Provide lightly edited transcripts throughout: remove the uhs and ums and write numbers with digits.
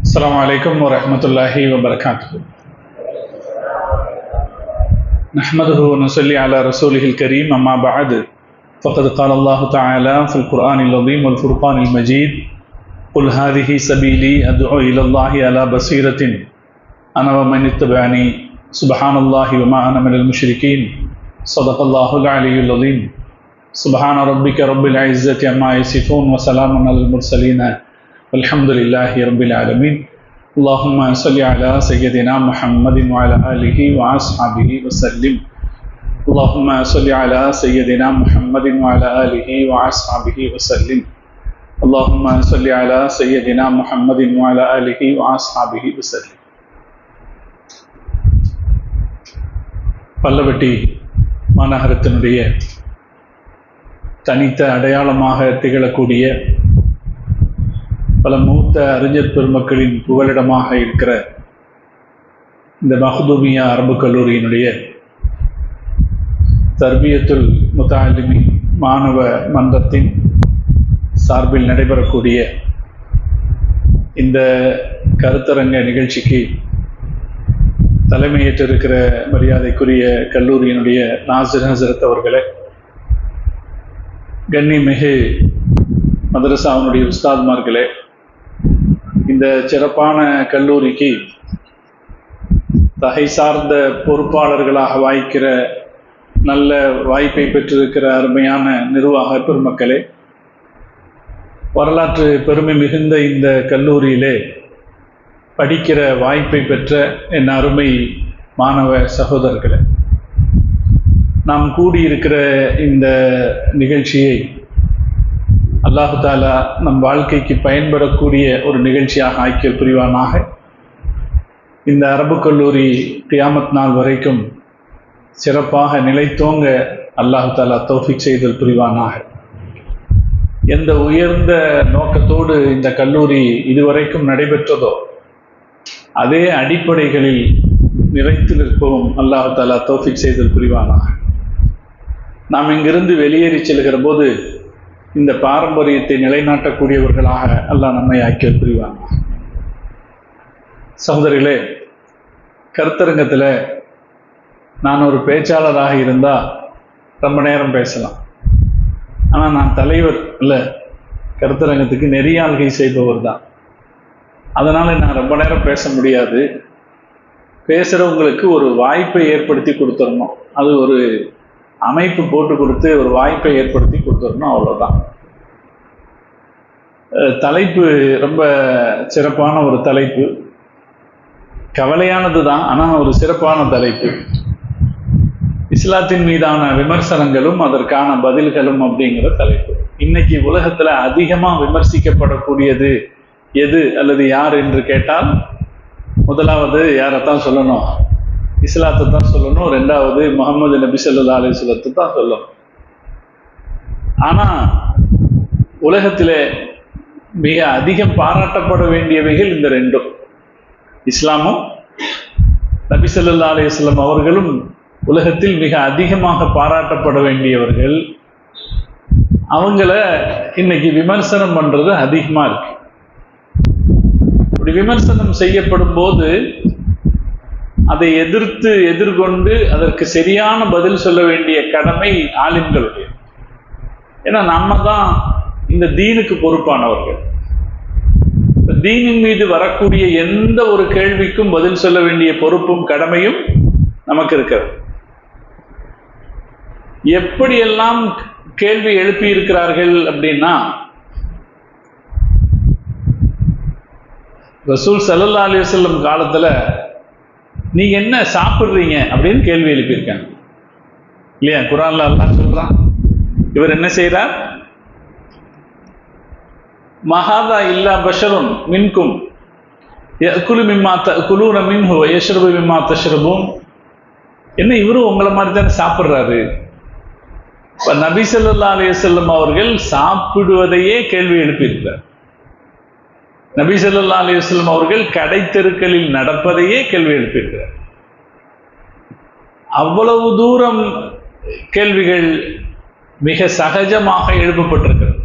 السلام عليكم ورحمة الله وبركاته. نحمده ونصلي على رسوله الكريم، أما بعد فقد قال الله تعالى في القرآن العظيم والفرقان المجيد: قل هذه سبيلي أدعو إلى الله على بصيرة أنا ومن اتبعني سبحان الله وما أنا من المشركين. صدق الله العلي العظيم. سبحان ربك رب العزة عما يصفون وسلام على المرسلين والحمد لله رب العالمين. اللهم صل على سيدنا محمد وعلى آله وأصحابه وسلم. اللهم صل على سيدنا محمد وعلى آله وأصحابه وسلم. اللهم صل على سيدنا محمد وعلى آله وأصحابه وسلم. பல்லவட்டி மாநகரத்தினுடைய தனித்த அடையாளமாக திகழக்கூடிய பல மூத்த அறிஞர் பெருமக்களின் புகலிடமாக இருக்கிற இந்த மஹ்தூமியா அரபு கல்லூரியினுடைய தர்பியத்துல் முத்தாலிமின் மாணவ மன்றத்தின் சார்பில் நடைபெறக்கூடிய இந்த கருத்தரங்க நிகழ்ச்சிக்கு தலைமையேற்றிருக்கிற மரியாதைக்குரிய கல்லூரியினுடைய நாசிர் ஹசரத் அவர்களே, கண்ணிமிகு மதரசாவினுடைய உஸ்தாத்மார்களே, இந்த சிறப்பான கல்லூரிக்கு தகை சார்ந்த பொறுப்பாளர்களாக வாய்க்கிற நல்ல வாய்ப்பை பெற்றிருக்கிற அருமையான நிர்வாக பெருமக்களே, வரலாற்று பெருமை மிகுந்த இந்த கல்லூரியிலே படிக்கிற வாய்ப்பை பெற்ற என் அருமை மாணவ சகோதரர்களே, நாம் கூடியிருக்கிற இந்த நிகழ்ச்சியை அல்லாஹு தாலா நம் வாழ்க்கைக்கு பயன்படக்கூடிய ஒரு நிகழ்ச்சியாக ஆக்கிய புரிவானாக. இந்த அரபு கல்லூரி கியாமத் நாள் வரைக்கும் சிறப்பாக நிலைத்தோங்க அல்லாஹு தாலா தௌஃபீக் செய்தல் புரிவானாக. எந்த உயர்ந்த நோக்கத்தோடு இந்த கல்லூரி இதுவரைக்கும் நடைபெற்றதோ அதே அடிப்படைகளில் நிறைத்து நிற்பவும் அல்லாஹு தாலா தௌஃபீக் செய்தல் புரிவானாக. நாம் இங்கிருந்து வெளியேறி செல்கிற போது இந்த பாரம்பரியத்தை நிலைநாட்டக்கூடியவர்களாக அல்லாஹ் நம்மை ஆக்கிய புரிவானாக. சகோதரிகளே, கருத்தரங்கத்தில் நான் ஒரு பேச்சாளராக இருந்தால் ரொம்ப நேரம் பேசலாம். ஆனால் நான் தலைவர் இல்லை, கருத்தரங்கத்துக்கு நெறியாள்கை செய்பவர் தான். அதனால் நான் ரொம்ப நேரம் பேச முடியாது. பேசுகிறவங்களுக்கு ஒரு வாய்ப்பை ஏற்படுத்தி கொடுத்துடணும், அது ஒரு அமைப்பு போட்டு கொடுத்து ஒரு வாய்ப்பை ஏற்படுத்தி கொடுத்துடணும், அவ்வளோதான். தலைப்பு ரொம்ப சிறப்பான ஒரு தலைப்பு, கவலையானது தான், ஆனால் ஒரு சிறப்பான தலைப்பு. இஸ்லாத்தின் மீதான விமர்சனங்களும் அதற்கான பதில்களும் அப்படிங்கிற தலைப்பு. இன்னைக்கு உலகத்தில் அதிகமாக விமர்சிக்கப்படக்கூடியது எது அல்லது யார் என்று கேட்டால், முதலாவது யாரைத்தான் சொல்லணும்? இஸ்லாத்தை தான் சொல்லணும். ரெண்டாவது முஹம்மது நபி ஸல்லல்லாஹு அலைஹி வஸல்லத்தை தான் சொல்லணும். ஆனால் உலகத்தில் மிக அதிகம் பாராட்டப்பட வேண்டியவைகள் இந்த ரெண்டும், இஸ்லாமும் நபி ஸல்லல்லாஹு அலைஹி வஸல்லம் அவர்களும் உலகத்தில் மிக அதிகமாக பாராட்டப்பட வேண்டியவர்கள். அவங்கள இன்னைக்கு விமர்சனம் பண்றது அதிகமா இருக்கு. இப்படி விமர்சனம் செய்யப்படும் போது அதை எதிர்கொண்டு அதற்கு சரியான பதில் சொல்ல வேண்டிய கடமை ஆலிம்களுடைய. ஏன்னா நம்ம தான் இந்த தீனுக்கு பொறுப்பானவர்கள். தீனின் மீது வரக்கூடிய எந்த ஒரு கேள்விக்கும் பதில் சொல்ல வேண்டிய பொறுப்பும் கடமையும் நமக்கு இருக்கிறது. எப்படியெல்லாம் கேள்வி எழுப்பி இருக்கிறார்கள் அப்படின்னா, ரசூல் ஸல்லல்லாஹு அலைஹி வஸல்லம் காலத்துல நீங்க என்ன சாப்பிடுறீங்க அப்படின்னு கேள்வி எழுப்பியிருக்காங்க இல்லையா? குர்ஆன்ல அல்லாஹ் சொல்றான், இவர் என்ன செய்யறார்? மஹாதா இல்லா பஷருன் மின்கும் யஅகுலு மிம்மா தஅகுலூன மின்ஹு வ யஷ்ரபு மிம்மா தஷ்ரபூன். என்ன, இவரும் உங்களை மாதிரி தானே சாப்பிட்றாரு. நபி ஸல்லல்லாஹு அலைஹி வஸல்லம் அவர்கள் சாப்பிடுவதையே கேள்வி எழுப்பியிருக்கிறார். நபி ஸல்லல்லாஹு அலைஹி வஸல்லம் அவர்கள் கடை தெருக்களில் நடப்பதையே கேள்வி எழுப்பியிருக்கிறார். அவ்வளவு தூரம் கேள்விகள் மிக சகஜமாக எழுப்பப்பட்டிருக்கிறது.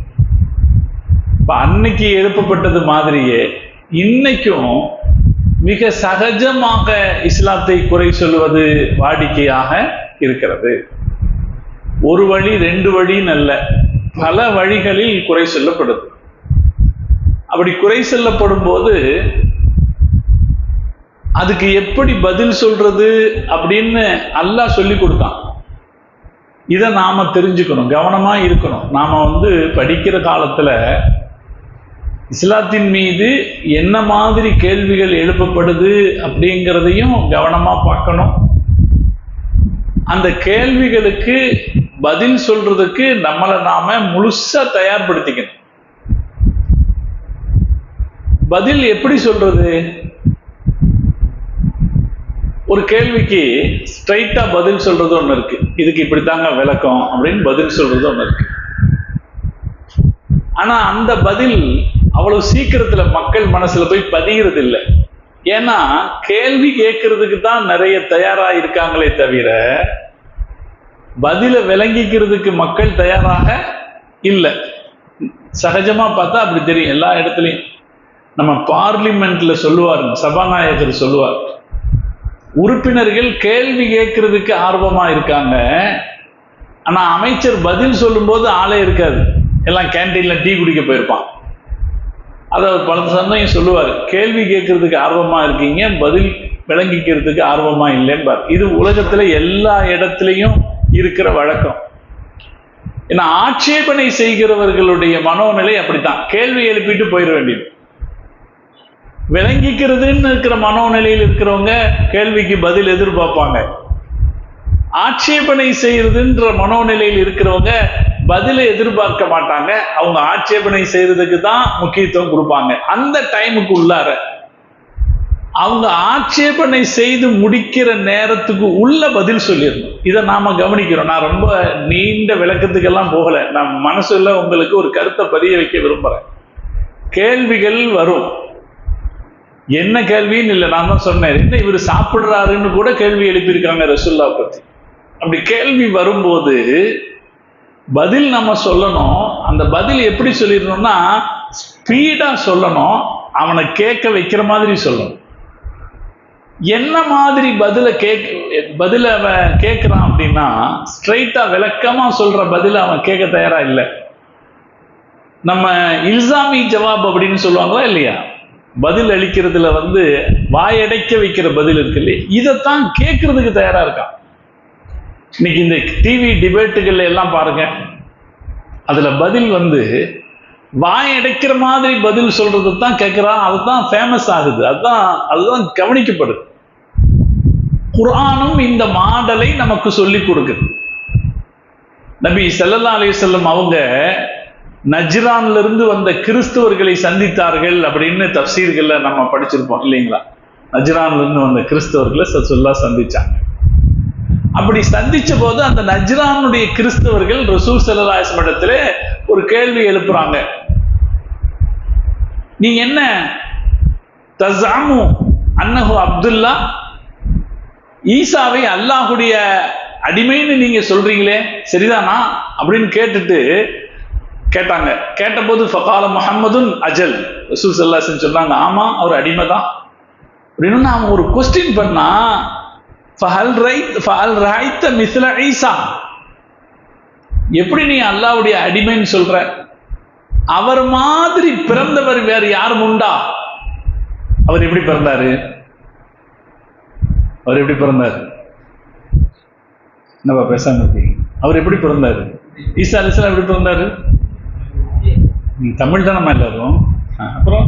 அன்னைக்கு எழுப்பப்பட்டது மாதிரியே இன்னைக்கும் மிக சகஜமாக இஸ்லாத்தை குறை சொல்வது வாடிக்கையாக இருக்கிறது. ஒரு வழி ரெண்டு வழின்னு அல்ல, பல வழிகளில் குறை சொல்லப்படுது. அப்படி குறை சொல்லப்படும் போது அதுக்கு எப்படி பதில் சொல்றது அப்படின்னு அல்லாஹ் சொல்லி கொடுத்தான். இதை நாம தெரிஞ்சுக்கணும், கவனமா இருக்கணும். நாம படிக்கிற காலத்துல இஸ்லாத்தின் மீது என்ன மாதிரி கேள்விகள் எழுப்பப்படுது அப்படிங்கிறதையும் கவனமா பார்க்கணும். அந்த கேள்விகளுக்கு பதில் சொல்றதுக்கு நம்மளை நாம முழுசா தயார்படுத்திக்கணும். பதில் எப்படி சொல்றது? ஒரு கேள்விக்கு ஸ்ட்ரைட்டா பதில் சொல்றது ஒண்ணு இருக்கு, இதுக்கு இப்படித்தாங்க விளக்கம் அப்படின்னு பதில் சொல்றது ஒண்ணு இருக்கு. ஆனா அந்த பதில் அவ்வளவு சீக்கிரத்துல மக்கள் மனசுல போய் பதிகிறது இல்லை. ஏன்னா கேள்வி கேட்கறதுக்கு தான் நிறைய தயாரா இருக்காங்களே தவிர பதில விளங்கிக்கிறதுக்கு மக்கள் தயாராக இல்லை. சகஜமா பார்த்தா அப்படி தெரியும். எல்லா இடத்துலையும் நம்ம பார்லிமெண்ட்ல சொல்லுவாருங்க, சபாநாயகர் சொல்லுவார், உறுப்பினர்கள் கேள்வி கேட்கறதுக்கு ஆர்வமா இருக்காங்க, ஆனா அமைச்சர் பதில் சொல்லும் போது ஆளே இருக்காது, எல்லாம் கேன்டீன்ல டீ குடிக்க போயிருப்பான். அதை பல சமயம் சொல்லுவார், கேள்வி கேட்கறதுக்கு ஆர்வமா இருக்கீங்க, பதில் விளங்கிக்கிறதுக்கு ஆர்வமா இல்லைம்பார். இது உலகத்துல எல்லா இடத்துலையும் இருக்கிற வழக்கம். ஏன்னா ஆட்சேபனை செய்கிறவர்களுடைய மனோநிலை அப்படித்தான், கேள்வி எழுப்பிட்டு போயிட வேண்டியது. விளங்கிக்கிறதுன்னு இருக்கிற மனோநிலையில் இருக்கிறவங்க கேள்விக்கு பதில் எதிர்பார்ப்பாங்க. ஆட்சேபனை செய்யறதுன்ற மனோநிலையில் இருக்கிறவங்க பதிலை எதிர்பார்க்க மாட்டாங்க, அவங்க ஆட்சேபனை செய்யறதுக்கு தான் முக்கியத்துவம் கொடுப்பாங்க. அந்த டைமுக்கு உள்ளார அவங்க ஆட்சேபனை செய்து முடிக்கிற நேரத்துக்கு உள்ள பதில் சொல்லிடணும். இதை நாம கவனிக்கிறோம். நான் ரொம்ப நீண்ட விளக்கத்துக்கெல்லாம் போகல, நான் மனசுல உங்களுக்கு ஒரு கருத்தை பதிய வைக்க விரும்புறேன். கேள்விகள் வரும், என்ன கேள்வின்னு இல்லை, நான் தான் சொன்னேன், என்ன இவர் சாப்பிடுறாருன்னு கூட கேள்வி எழுப்பியிருக்காங்க ரசூலுல்லாஹ் பத்தி. அப்படி கேள்வி வரும்போது பதில் நம்ம சொல்லணும். அந்த பதில் எப்படி சொல்லிடணும்னா ஸ்பீடா சொல்லணும், அவனை கேட்க வைக்கிற மாதிரி சொல்லணும். என்ன மாதிரி பதில அவன் கேட்கிறான் அப்படின்னா ஸ்ட்ரைட்டா விளக்கமா சொல்ற பதில அவன் கேட்க தயாரா இல்லை. நம்ம இல்சாமி ஜவாப் அப்படின்னு சொல்லுவாங்களா இல்லையா, பதில் அளிக்கிறதுல வாயடைக்க வைக்கிற பதில் இருக்கு இல்லையா, இதைத்தான் கேட்கறதுக்கு தயாரா இருக்கான். இன்னைக்கு இந்த டிவி டிபேட்டுகள்ல எல்லாம் பாருங்க, அதுல பதில் வாயடைக்கிற மாதிரி பதில் சொல்றது தான் கேட்கிறான், அதுதான் ஃபேமஸ் ஆகுது, அதுதான் கவனிக்கப்படுது. குர்ஆனும் இந்த மாடலை நமக்கு சொல்லி கொடுக்குது. நபி ஸல்லல்லாஹு அலைஹி வஸல்லம் அவங்க நஜ்ரான்ல இருந்து வந்த கிறிஸ்தவர்களை சந்தித்தார்கள் அப்படின்னு தஃசீர்கள்ல நம்ம படிச்சிருப்போம் இல்லைங்களா. நஜ்ரான்ல இருந்து வந்த கிறிஸ்தவர்களை ரசூலுல்லாஹ் சந்திச்சாங்க. அப்படி சந்திச்ச போது அந்த நஜ்ரானுடைய கிறிஸ்தவர்கள் ரசூல் ஸல்லல்லாஹு அலைஹி வஸல்லம் இடத்துல ஒரு கேள்வி எழுப்புறாங்க, நீங்க என்ன தஸஅமு அன்னஹு அப்துல்லா, ஈசாவை அல்லாஹ்வுடைய அடிமைன்னு நீங்க சொல்றீங்களே, சரிதானா அப்படின்னு கேட்டாங்க. கேட்டபோது ஃபகால முஹம்மதுன் அஜல், ரசூல் ஸல்லல்லாஹு அலைஹி வஸல்லம் சொன்னாங்க, ஆமா அவர் அடிமை தான் அப்படின்னு. அவன் ஒரு கொஸ்டின் பண்ணா, ஃபஹல் ரைத்த மிஸ்ல ஈசா, எப்படி நீ அல்லாஹ்வுடைய அடிமைன்னு சொல்ற, அவர் மாதிரி பிறந்தவர் வேற யாரும் உண்டா? அவர் எப்படி பிறந்தாரு? என்னப்பா பேசாம இருக்கீங்க? அவர் எப்படி பிறந்தாரு? ஈசா அலைஹிஸ்ஸலாம் எப்படி பிறந்தாரு? தமிழ் தானே எல்லாரும். அப்புறம்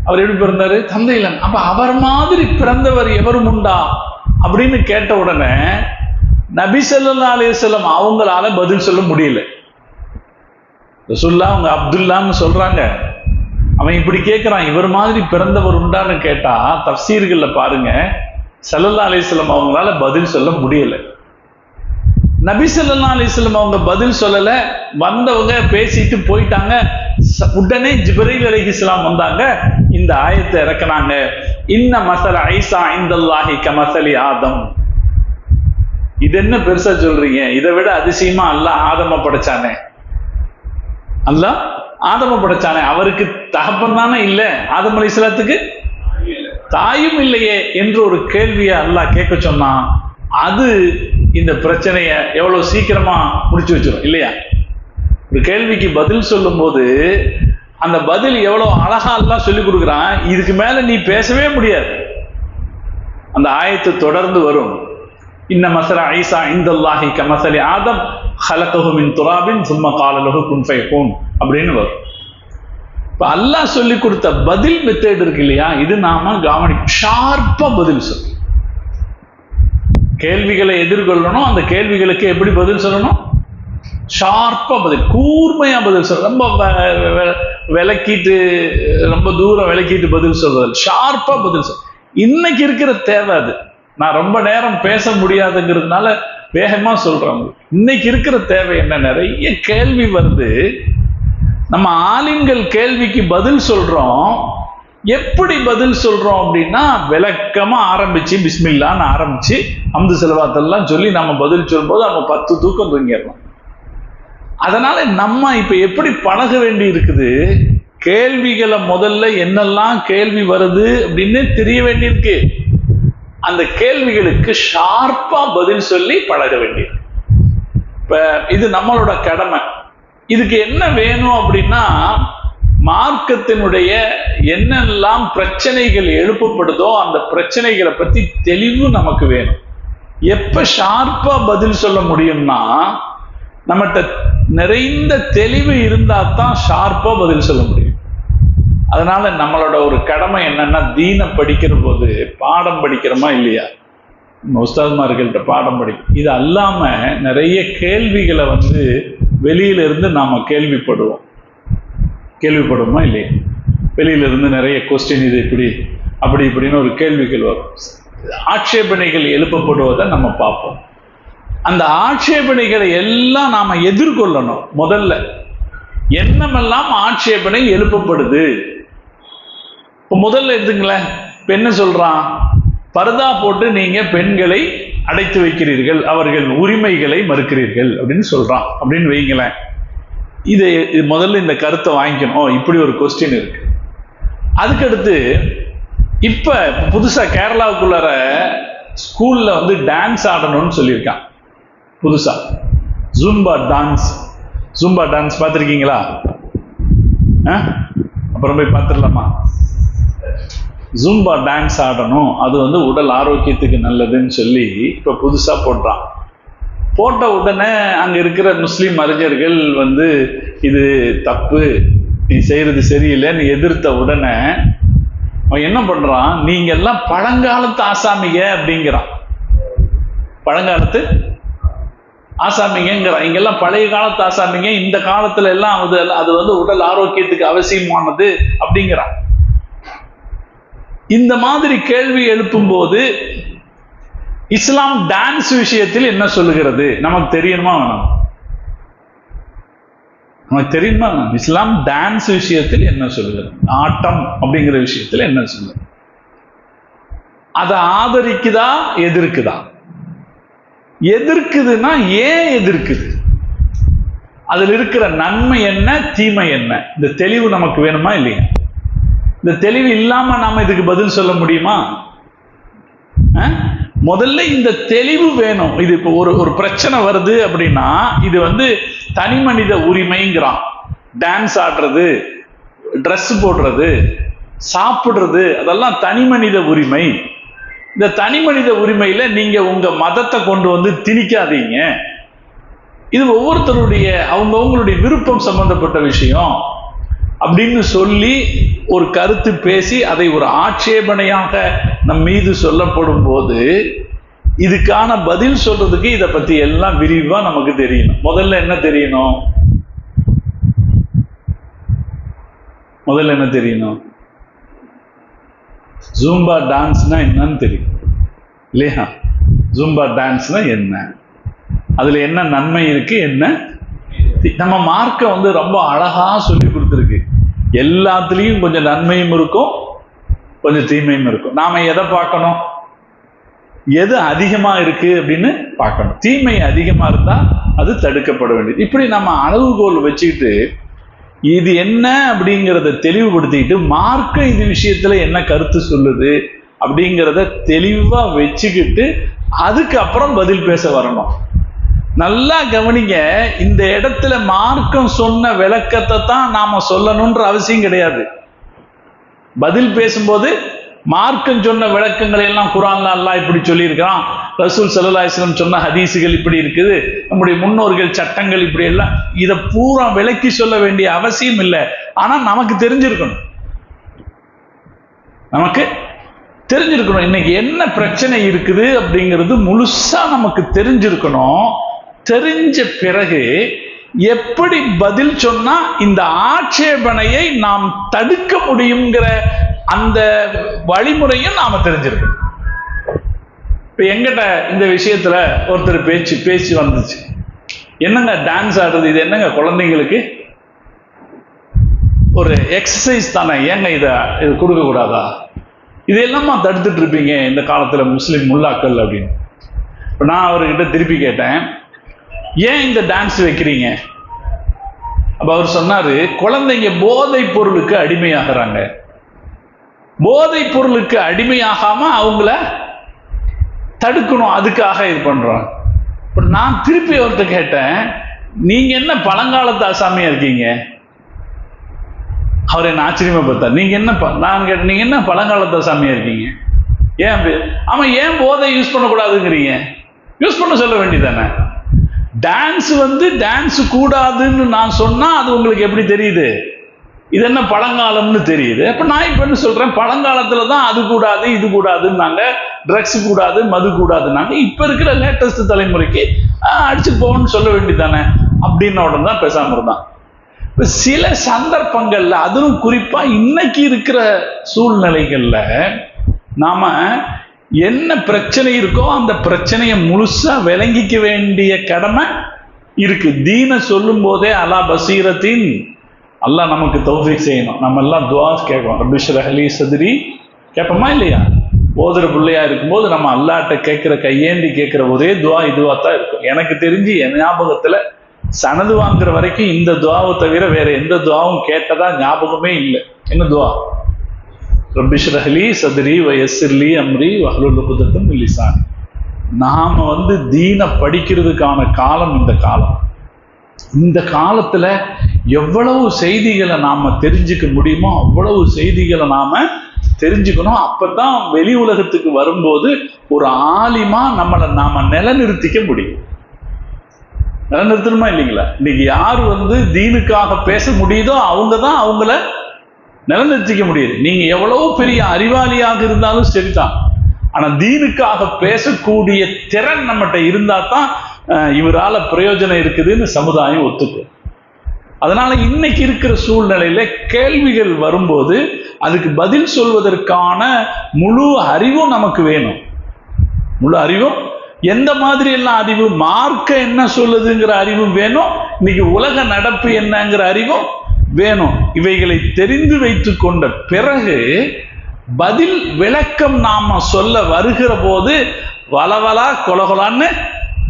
அவர் எப்படி பிறந்தாரு? தந்தை இல்லை. அப்ப அவர் மாதிரி பிறந்தவர் எவரும் உண்டா அப்படின்னு கேட்ட உடனே நபி ஸல்லல்லாஹு அலைஹி வஸல்லம் அவங்களால பதில் சொல்ல முடியல. ரசூலுல்லாஹ் அவங்க அப்துல்லான்னு சொல்றாங்க, அவன் இப்படி கேட்கிறான், இவர் மாதிரி பிறந்தவர் உண்டான்னு கேட்டா தஃசீர்கள்ல பாருங்க, ஸல்லல்லாஹு அலைஹி வஸல்லம் அவங்களால பதில் சொல்ல முடியல. நபி ஸல்லல்லாஹு அலைஹி வஸல்லம் அவங்க பதில் சொல்லல, வந்தவங்க பேசிட்டு போயிட்டாங்க. உடனே ஜிப்ரீல் அலைஹிஸ்ஸலாம் வந்தாங்க, இந்த ஆயத்தை இறக்குனாங்க, இன்ன மஸல ஈசா இன்தல்லாஹி கமஸலி ஆதம். இது என்ன பெருசா சொல்றீங்க? இதை விட அதிசயமா அல்லாஹ் ஆதம படைச்சானே, அல்லாஹ் ஆதம படைச்சானே, அவருக்கு தகப்பன் தானே இல்ல, ஆதம் அலைஹிஸ்ஸலாத்துக்கு தாயும் இல்லையே என்று ஒரு கேள்வியை அல்லாஹ் கேட்க சொன்னான். அது இந்த பிரச்சனைய எவ்வளவு சீக்கிரமா முடிச்சு வச்சிடும் இல்லையா? ஒரு கேள்விக்கு பதில் சொல்லும் போது அந்த பதில் எவ்வளவு அழகா அல்லாஹ் சொல்லி கொடுக்குறான். இதுக்கு மேல நீ பேசவே முடியாது. அந்த ஆயத்து தொடர்ந்து வரும், இன்ன மஸல ஈசா இன்தல்லாஹி கமஸலி ஆதம் ஹலகஹு மின் துராபின் சும்ம கால லஹு குன் ஃபயகூன் அப்படின்னு வரும். இப்ப அல்லாஹ் சொல்லி கொடுத்த பதில் மெத்தட் இருக்கு இல்லையா, இது நாம ஷார்ப்பா பதில் சொல்லணும். கேள்விகளை எதிர்கொள்ளணும், அந்த கேள்விகளுக்கு எப்படி பதில் சொல்லணும்? ஷார்ப்பா பதில், கூர்மையா பதில் சொல்ற, ரொம்ப விளக்கிட்டு ரொம்ப தூரம் விளக்கிட்டு பதில் சொல்றது, ஷார்ப்பா பதில் சொல். இன்னைக்கு இருக்கிற தேவை அது. நான் ரொம்ப நேரம் பேச முடியாதுங்கிறதுனால வேகமா சொல்றேன். இன்னைக்கு இருக்கிற தேவை என்ன? நிறைய கேள்வி வருது, நம்ம ஆலிம்கள் கேள்விக்கு பதில் சொல்றோம். எப்படி பதில் சொல்றோம் அப்படின்னா, விளக்கமா ஆரம்பிச்சு பிஸ்மில்லான்னு ஆரம்பிச்சு ஹம்து ஸலவாத்தெல்லாம் சொல்லி நம்ம பதில் சொல்லும்போது நம்ம 10 தூக்கம் தூங்கிடலாம். அதனால நம்ம இப்ப எப்படி பழக வேண்டி இருக்குது, கேள்விகளை முதல்ல என்னெல்லாம் கேள்வி வருது அப்படின்னு தெரிய வேண்டியிருக்கு. அந்த கேள்விகளுக்கு ஷார்ப்பா பதில் சொல்லி பழக வேண்டியிருக்கு. இப்ப இது நம்மளோட கடமை. இதுக்கு என்ன வேணும் அப்படின்னா, மார்க்கத்தினுடைய என்னெல்லாம் பிரச்சனைகள் எழுப்பப்படுதோ அந்த பிரச்சனைகளை பத்தி தெளிவு நமக்கு வேணும். எப்ப ஷார்ப்பா பதில் சொல்ல முடியும்னா, நம்மகிட்ட நிறைந்த தெளிவு இருந்தா தான் ஷார்ப்பா பதில் சொல்ல முடியும். அதனால நம்மளோட ஒரு கடமை என்னன்னா, தீனை படிக்கிற போது பாடம் படிக்கிறோமா இல்லையா, உஸ்தாத்மார்கள்ட்ட பாடம் படிக்கும். இது அல்லாம நிறைய கேள்விகளை வெளியில இருந்து நாம கேள்விப்படுவோமா இல்லையா? வெளியில இருந்து நிறைய கொஸ்டின், இது இப்படி அப்படி இப்படின்னு ஒரு கேள்விகள் வரும், ஆட்சேபனைகள் எழுப்பப்படுவதை நம்ம பார்ப்போம். அந்த ஆட்சேபனைகளை எல்லாம் நாம எதிர்கொள்ளணும். முதல்ல என்னமெல்லாம் ஆட்சேபனை எழுப்பப்படுது, இப்போ முதல்ல எடுத்துங்களேன். இப்ப என்ன சொல்றான்? பர்தா போட்டு நீங்க பெண்களை அடைத்து வைக்கிறீர்கள், அவர்கள் உரிமைகளை மறுக்கிறீர்கள் அப்படின்னு சொல்றான் அப்படின்னு வைங்களேன். இது முதல்ல இந்த கருத்தை வாங்கிக்கணும். இப்படி ஒரு கொஸ்டின் இருக்கு. அதுக்கடுத்து இப்ப புதுசா கேரளாவுக்குள்ளார ஸ்கூல்ல டான்ஸ் ஆடணும்னு சொல்லியிருக்கான். புதுசா ஜூம்பா டான்ஸ் பார்த்துருக்கீங்களா? அப்புறம் போய் பார்த்துடலாமா? ஜூம்பா டான்ஸ் ஆடணும், அது உடல் ஆரோக்கியத்துக்கு நல்லதுன்னு சொல்லி இப்ப புதுசா போட்டான். போட்ட உடனே அங்க இருக்கிற முஸ்லிம் அறிஞர்கள் இது தப்பு, நீ செய்யறது சரியில்லைன்னு எதிர்த்த உடனே அவன் என்ன பண்றான், நீங்க எல்லாம் பழங்காலத்து ஆசாமிங்க அப்படிங்கிறான். பழங்காலத்து ஆசாமிங்கிறான். இங்கெல்லாம் பழைய காலத்து ஆசாமிங்க, இந்த காலத்துல எல்லாம் அது உடல் ஆரோக்கியத்துக்கு அவசியமானது அப்படிங்கிறான். இந்த மாதிரி கேள்வி எழுப்பும் போது இஸ்லாம் டான்ஸ் விஷயத்தில் என்ன சொல்லுகிறது நமக்கு தெரியணுமா வேணாம்? நமக்கு தெரியுமா? இஸ்லாம் டான்ஸ் விஷயத்தில் என்ன சொல்லுகிறது, ஆட்டம் அப்படிங்கிற விஷயத்தில் என்ன சொல்லுது, அதை ஆதரிக்குதா எதிர்க்குதா? எதிர்க்குதுன்னா ஏன் எதிர்க்குது, அதில் இருக்கிற நன்மை என்ன தீமை என்ன, இந்த தெளிவு நமக்கு வேணுமா இல்லையா? இந்த தெளிவு இல்லாம நாம இதுக்கு பதில் சொல்ல முடியுமா? முதல்ல இந்த தெளிவு வேணும். இது இப்போ ஒரு பிரச்சனை வருது அப்படின்னா, இது தனி மனித உரிமைங்கிறான். டான்ஸ் ஆடுறது, ட்ரெஸ் போடுறது, சாப்பிடுறது, அதெல்லாம் தனி மனித உரிமை. இந்த தனி மனித உரிமையில நீங்க உங்க மதத்தை கொண்டு திணிக்காதீங்க. இது ஒவ்வொருத்தருடைய அவங்களுடைய விருப்பம் சம்பந்தப்பட்ட விஷயம் அப்படின்னு சொல்லி ஒரு கருத்து பேசி அதை ஒரு ஆட்சேபனையாக நம் மீது சொல்லப்படும் போது, இதுக்கான பதில் சொல்றதுக்கு இதை பத்தி எல்லாம் விரிவா நமக்கு தெரியணும். முதல்ல என்ன தெரியணும்? ஜூம்பா டான்ஸ்னா என்னன்னு தெரியும் இல்லையா? ஜூம்பா டான்ஸ்னா என்ன? அதுல என்ன நன்மை இருக்கு, என்ன நம்ம மார்க்க வந்து ரொம்ப அழகா சொல்லி கொடுத்துருக்கு. எல்லாத்துலேயும் கொஞ்சம் நன்மையும் இருக்கும், கொஞ்சம் தீமையும் இருக்கும். நாம எதை பார்க்கணும்? எது அதிகமா இருக்கு அப்படின்னு பார்க்கணும். தீமை அதிகமா இருந்தா அது தடுக்கப்பட வேண்டியது. இப்படி நம்ம அளவுகோல் வச்சுக்கிட்டு இது என்ன அப்படிங்கிறத தெளிவுபடுத்திக்கிட்டு மார்க்க இது விஷயத்துல என்ன கருத்து சொல்லுது அப்படிங்கிறத தெளிவா வச்சுக்கிட்டு அதுக்கப்புறம் பதில் பேச வரணும். நல்லா கவனிங்க, இந்த இடத்துல மார்க்கம் சொன்ன விளக்கத்தை தான் நாம சொல்லணும்ன்ற அவசியம் கிடையாது. பதில் பேசும்போது மார்க்கம் சொன்ன விளக்கங்களை எல்லாம் குர்ஆன்ல அல்லாஹ் இப்படி சொல்லியிருக்கான், ரசூல் ஸல்லல்லாஹு அலைஹி வஸல்லம் சொன்ன ஹதீஸுகள் இப்படி இருக்குது, நம்முடைய முன்னோர்கள் சட்டங்கள் இப்படி எல்லாம், இதை பூரா விளக்கி சொல்ல வேண்டிய அவசியம் இல்லை. ஆனா நமக்கு தெரிஞ்சிருக்கணும், நமக்கு தெரிஞ்சிருக்கணும் இன்னைக்கு என்ன பிரச்சனை இருக்குது அப்படிங்கிறது முழுசா நமக்கு தெரிஞ்சிருக்கணும். தெரிஞ்ச பிறகு எப்படி பதில் சொன்னா இந்த ஆட்சேபனையை நாம் தடுக்க முடியுங்கிற அந்த வழிமுறையும் நாம தெரிஞ்சிருக்கணும். இப்ப எங்கிட்ட இந்த விஷயத்துல ஒருத்தர் பேச்சு வந்துச்சு, என்னங்க டான்ஸ் ஆடுறது, இது என்னங்க குழந்தைங்களுக்கு ஒரு எக்ஸசைஸ் தானே, ஏங்க இது கொடுக்க கூடாதா, இது எல்லாமா தடுத்துட்டு இருப்பீங்க இந்த காலத்துல முஸ்லிம் முல்லாக்கள் அப்படின்னு. இப்ப நான் அவர்கிட்ட திருப்பி கேட்டேன், ஏன் இந்த டான்ஸ் வைக்கிறீங்க? அப்ப அவர் சொன்னாரு, குழந்தைங்க போதை பொருளுக்கு அடிமையாகிறாங்க, போதை பொருளுக்கு அடிமையாகாம அவங்கள தடுக்கணும், அதுக்காக இது பண்றோம். நான் திருப்பி அவர்கிட்ட கேட்டேன், நீங்க என்ன பழங்காலத்து ஆசாமியா இருக்கீங்க? அவர் என்ன ஆச்சரியமா பார்த்தார். நீங்க என்ன, நான் கேட்டேன், நீங்க என்ன பழங்காலத்து ஆசாமியா இருக்கீங்க? ஏன் அப்படி? ஆமா, ஏன் போதை யூஸ் பண்ணக்கூடாதுங்கிறீங்க? யூஸ் பண்ண சொல்ல வேண்டியதானே. டான்ஸ் வந்து டான்ஸ் கூடாதுன்னு நான் சொன்னா அது உங்களுக்கு எப்படி தெரியுது? இது என்ன பழங்காலம்னு தெரியுது. அப்ப நான் இப்ப என்ன சொல்றேன், பழங்காலத்துலதான் அது கூடாது இது கூடாதுன்னாங்க, ட்ரக்ஸ் கூடாது மது கூடாதுன்னாங்க. இப்ப இருக்கிற லேட்டஸ்ட் தலைமுறைக்கு அடிச்சு போகணும்னு சொல்ல வேண்டியதானே அப்படின்னு உடனே தான் பேசாம இருந்தான். இப்ப சில சந்தர்ப்பங்கள்ல, அதுவும் குறிப்பா இன்னைக்கு இருக்கிற சூழ்நிலைகள்ல நாம என்ன பிரச்சனை இருக்கோ அந்த பிரச்சனையை முழுசா விளங்கிக்க வேண்டிய கடமை இருக்கு. தீன சொல்லும் போதே அலா பசீரத்தின், அல்லாஹ் நமக்கு தௌஃபீக் செய்யணும். நம்ம எல்லாம் துஆ கேட்கணும், ரப்பி ஷ்ரஹ் லி சத்ரி கேட்போமா இல்லையா? ஓதுற பிள்ளையா இருக்கும்போது நம்ம அல்லாஹ்ட்ட கேட்கிற, கையேந்தி கேட்கிற ஒரே துஆ இதுவா தான் இருக்கும். எனக்கு தெரிஞ்சு என் ஞாபகத்துல சனது வாங்குற வரைக்கும் இந்த துஆவை தவிர வேற எந்த துஆவும் கேட்டதா ஞாபகமே இல்லை. என்ன துஆ? ரப்பி ஷ்ரஹ் லி சத்ரி வ யஸ்ஸிர் லி அம்ரி வஹ்லுல் உக்தத்தம் மின் லிசானி. நாம வந்து தீன படிக்கிறதுக்கான காலம் இந்த காலம். இந்த காலத்துல எவ்வளவு செய்திகளை நாம தெரிஞ்சுக்க முடியுமோ அவ்வளவு செய்திகளை நாம தெரிஞ்சுக்கணும். அப்பதான் வெளி உலகத்துக்கு வரும்போது ஒரு ஆலிமா நம்மளை நாம நிலைநிறுத்திக்க முடியும். நிலைநிறுத்தணுமா இல்லைங்களா? இன்னைக்கு யார் வந்து தீனுக்காக பேச முடியுதோ அவங்கதான் அவங்கள நிலைநிறுத்திக்க முடியுது. நீங்க எவ்வளவு பெரிய அறிவாளியாக இருந்தாலும் சரிதான், ஆனா தீனுக்காக பேசக்கூடிய திறன் நம்மகிட்ட இருந்தா தான் இவரால பிரயோஜனம் இருக்குதுன்னு சமுதாயம் ஒத்துக்கும். அதனால இன்னைக்கு இருக்கிற சூழ்நிலையில கேள்விகள் வரும்போது அதுக்கு பதில் சொல்வதற்கான முழு அறிவும் நமக்கு வேணும். முழு அறிவும், எந்த மாதிரி எல்லாம் அறிவு, மார்க்க என்ன சொல்லுதுங்கிற அறிவும் வேணும், இன்னைக்கு உலக நடப்பு என்னங்கிற அறிவும் வேணும். இவைகளை தெரிந்து வைத்துக் கொண்ட பிறகு பதில் விளக்கம் நாம சொல்ல வருகிற போது வளவலா கொலகொலான்னு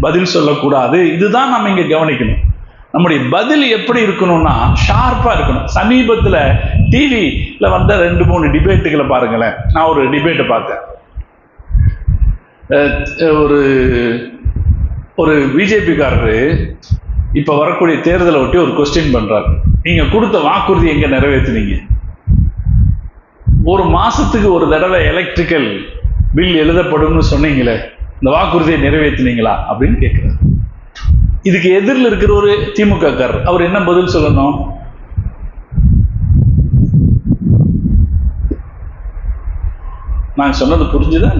பதில் சொல்லக்கூடாது. இதுதான் நம்ம இங்க கவனிக்கணும். நம்முடைய பதில் எப்படி இருக்கணும்னா ஷார்ப்பா இருக்கணும். சமீபத்துல டிவில வந்த 2-3 டிபேட்டுகளை பாருங்களேன். நான் ஒரு டிபேட்டை பார்த்தேன். ஒரு பிஜேபிக்காரரு இப்ப வரக்கூடிய தேர்தலை ஒட்டி ஒரு கொஸ்டின் பண்றாரு, நீங்க கொடுத்த வாக்குறுதி எங்க நிறைவேற்றினீங்க? ஒரு மாசத்துக்கு ஒரு தடவை எலக்ட்ரிக்கல் பில் எழுதப்படும்னு சொன்னீங்களே, இந்த வாக்குறுதியை நிறைவேற்றினீங்களா அப்படின்னு கேட்கிறார். இதுக்கு எதிரில் இருக்கிற ஒரு திமுக காரர், அவர் என்ன பதில் சொல்லணும்? நான் சொன்னது புரிஞ்சுதா?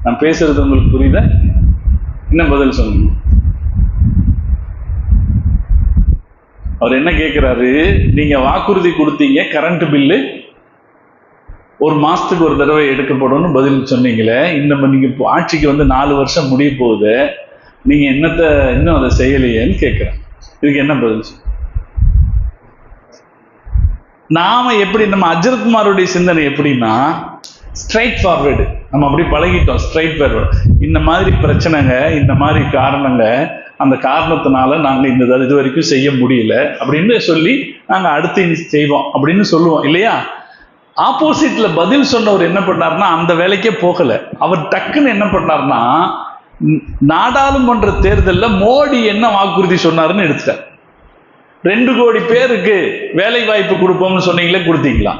நான் பேசுறது உங்களுக்கு புரியுதா? என்ன பதில் சொல்லணும்? அவர் என்ன கேட்கிறாரு, நீங்க வாக்குறுதி கொடுத்தீங்க கரண்ட் பில்லு ஒரு மாசத்துக்கு ஒரு தடவை எடுக்கப்படும் பதில் சொன்னீங்களே, இந்த நீங்க ஆட்சிக்கு வந்து 4 வருஷம் முடிய போகுது, நீங்க என்னத்தை இன்னும் அதை செய்யலையேன்னு கேட்கிறேன். இதுக்கு என்ன பதில்? நாம எப்படி, நம்ம அஜரத்குமாருடைய சிந்தனை எப்படின்னா ஸ்ட்ரைட் ஃபார்வேர்டு, நம்ம அப்படி பழகிட்டோம். ஸ்ட்ரைட் ஃபார்வேர்டு, இந்த மாதிரி பிரச்சனைங்க, இந்த மாதிரி காரணங்க, அந்த காரணத்தினால நாங்கள் இந்த இது வரைக்கும் செய்ய முடியல அப்படின்னு சொல்லி நாங்கள் அடுத்து செய்வோம் அப்படின்னு சொல்லுவோம் இல்லையா? ஆப்போசிட்ல பதில் சொன்னவர் என்ன பண்ணார்னா அந்த வேலைக்கே போகல. அவர் டக்குன்னு என்ன பண்ணார்னா நாடாளுமன்ற தேர்தலில் மோடி என்ன வாக்குறுதி சொன்னாருன்னு எடுத்துட்டார். 2 கோடி பேருக்கு வேலை வாய்ப்பு கொடுப்போம்னு சொன்னீங்களே, கொடுத்தீங்களா?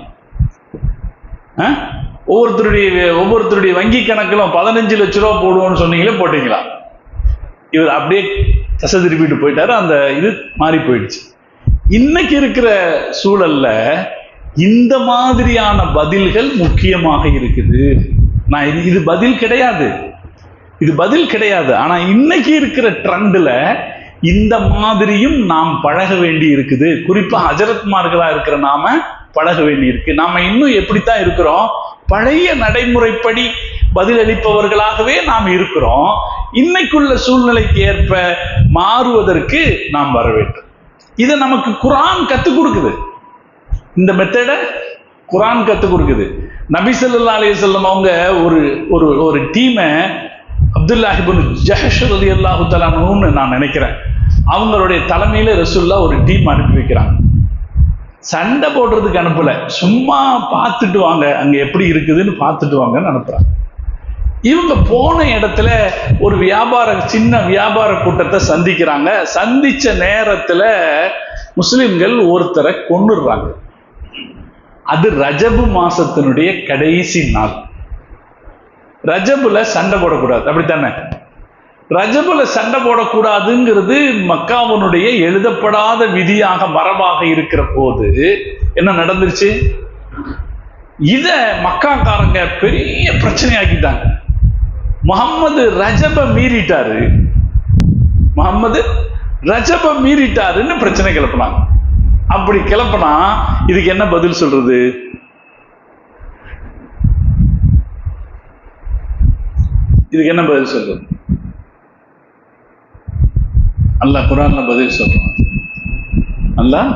ஒவ்வொருத்தருடைய வங்கி கணக்கிலும் 15 லட்சம் ரூபா போடுவோம்னு சொன்னீங்களே, போட்டீங்களா? இவர் அப்படியே தசை திருப்பிட்டு போயிட்டாரு. அந்த இது மாறி போயிடுச்சு. இன்னைக்கு இருக்கிற சூழல்ல இந்த மாதிரியான பதில்கள் முக்கியமாக இருக்குது. நான் இது பதில் கிடையாது, இது பதில் கிடையாது. ஆனா இன்னைக்கு இருக்கிற ட்ரெண்ட்ல இந்த மாதிரியும் நாம் பழக வேண்டி இருக்குது. குறிப்பா ஹஜரத்மார்களா இருக்கிற நாம பழக வேண்டி இருக்கு. நாம இன்னும் எப்படித்தான் இருக்கிறோம்? பழைய நடைமுறைப்படி பதிலளிப்பவர்களாகவே நாம் இருக்கிறோம். இன்னைக்குள்ள சூழ்நிலைக்கு ஏற்ப மாறுவதற்கு நாம் வர வேண்டும். இதை நமக்கு குர்ஆன் கத்துக் கொடுக்குது. இந்த மெத்தட குர்ஆன் கத்துக் கொடுக்குது. நபி ஸல்லல்லாஹு அலைஹி வஸல்லம் அவங்க ஒரு டீமை அப்துல்லாஹ் இப்னு ஜஹஷ் ரலியல்லாஹு தஆலா அன்ஹுன்னு நான் நினைக்கிறேன், அவங்களுடைய தலைமையில ரசூலுல்லாஹ் ஒரு டீம் அனுப்பி வைக்கிறாங்க. சண்டை போடுறதுக்கு அனுப்பல, சும்மா பார்த்துட்டு வாங்க, அங்க எப்படி இருக்குதுன்னு பார்த்துட்டு வாங்கன்னு அனுப்புறாங்க. இவங்க போன இடத்துல ஒரு சின்ன வியாபார கூட்டத்தை சந்திக்கிறாங்க. சந்திச்ச நேரத்துல முஸ்லிம்கள் ஒருத்தரை கொன்னுடுறாங்க. அது ரஜபு மாசத்தினுடைய கடைசி நாள். ரஜபுல சண்டை போடக்கூடாது, அப்படித்தானே? ரஜபுல சண்டை போடக்கூடாதுங்கிறது மக்காவினுடைய எழுதப்படாத விதியாக மரபாக இருக்கிற போது என்ன நடந்துருச்சு? இத மக்காக்காரங்க பெரிய பிரச்சனையாக்கிட்டாங்க. முகம்மது ரஜப மீறிட்டாரு, முகம்மது ரஜப மீறிட்டாருன்னு பிரச்சனை கிளப்பினாங்க. அப்படி கிளப்பினா இதுக்கு என்ன பதில் சொல்றது? இதுக்கு என்ன பதில் சொல்றது? அல்லாஹ் குர்ஆன்ல பதில் சொல்றான். அல்லாஹ்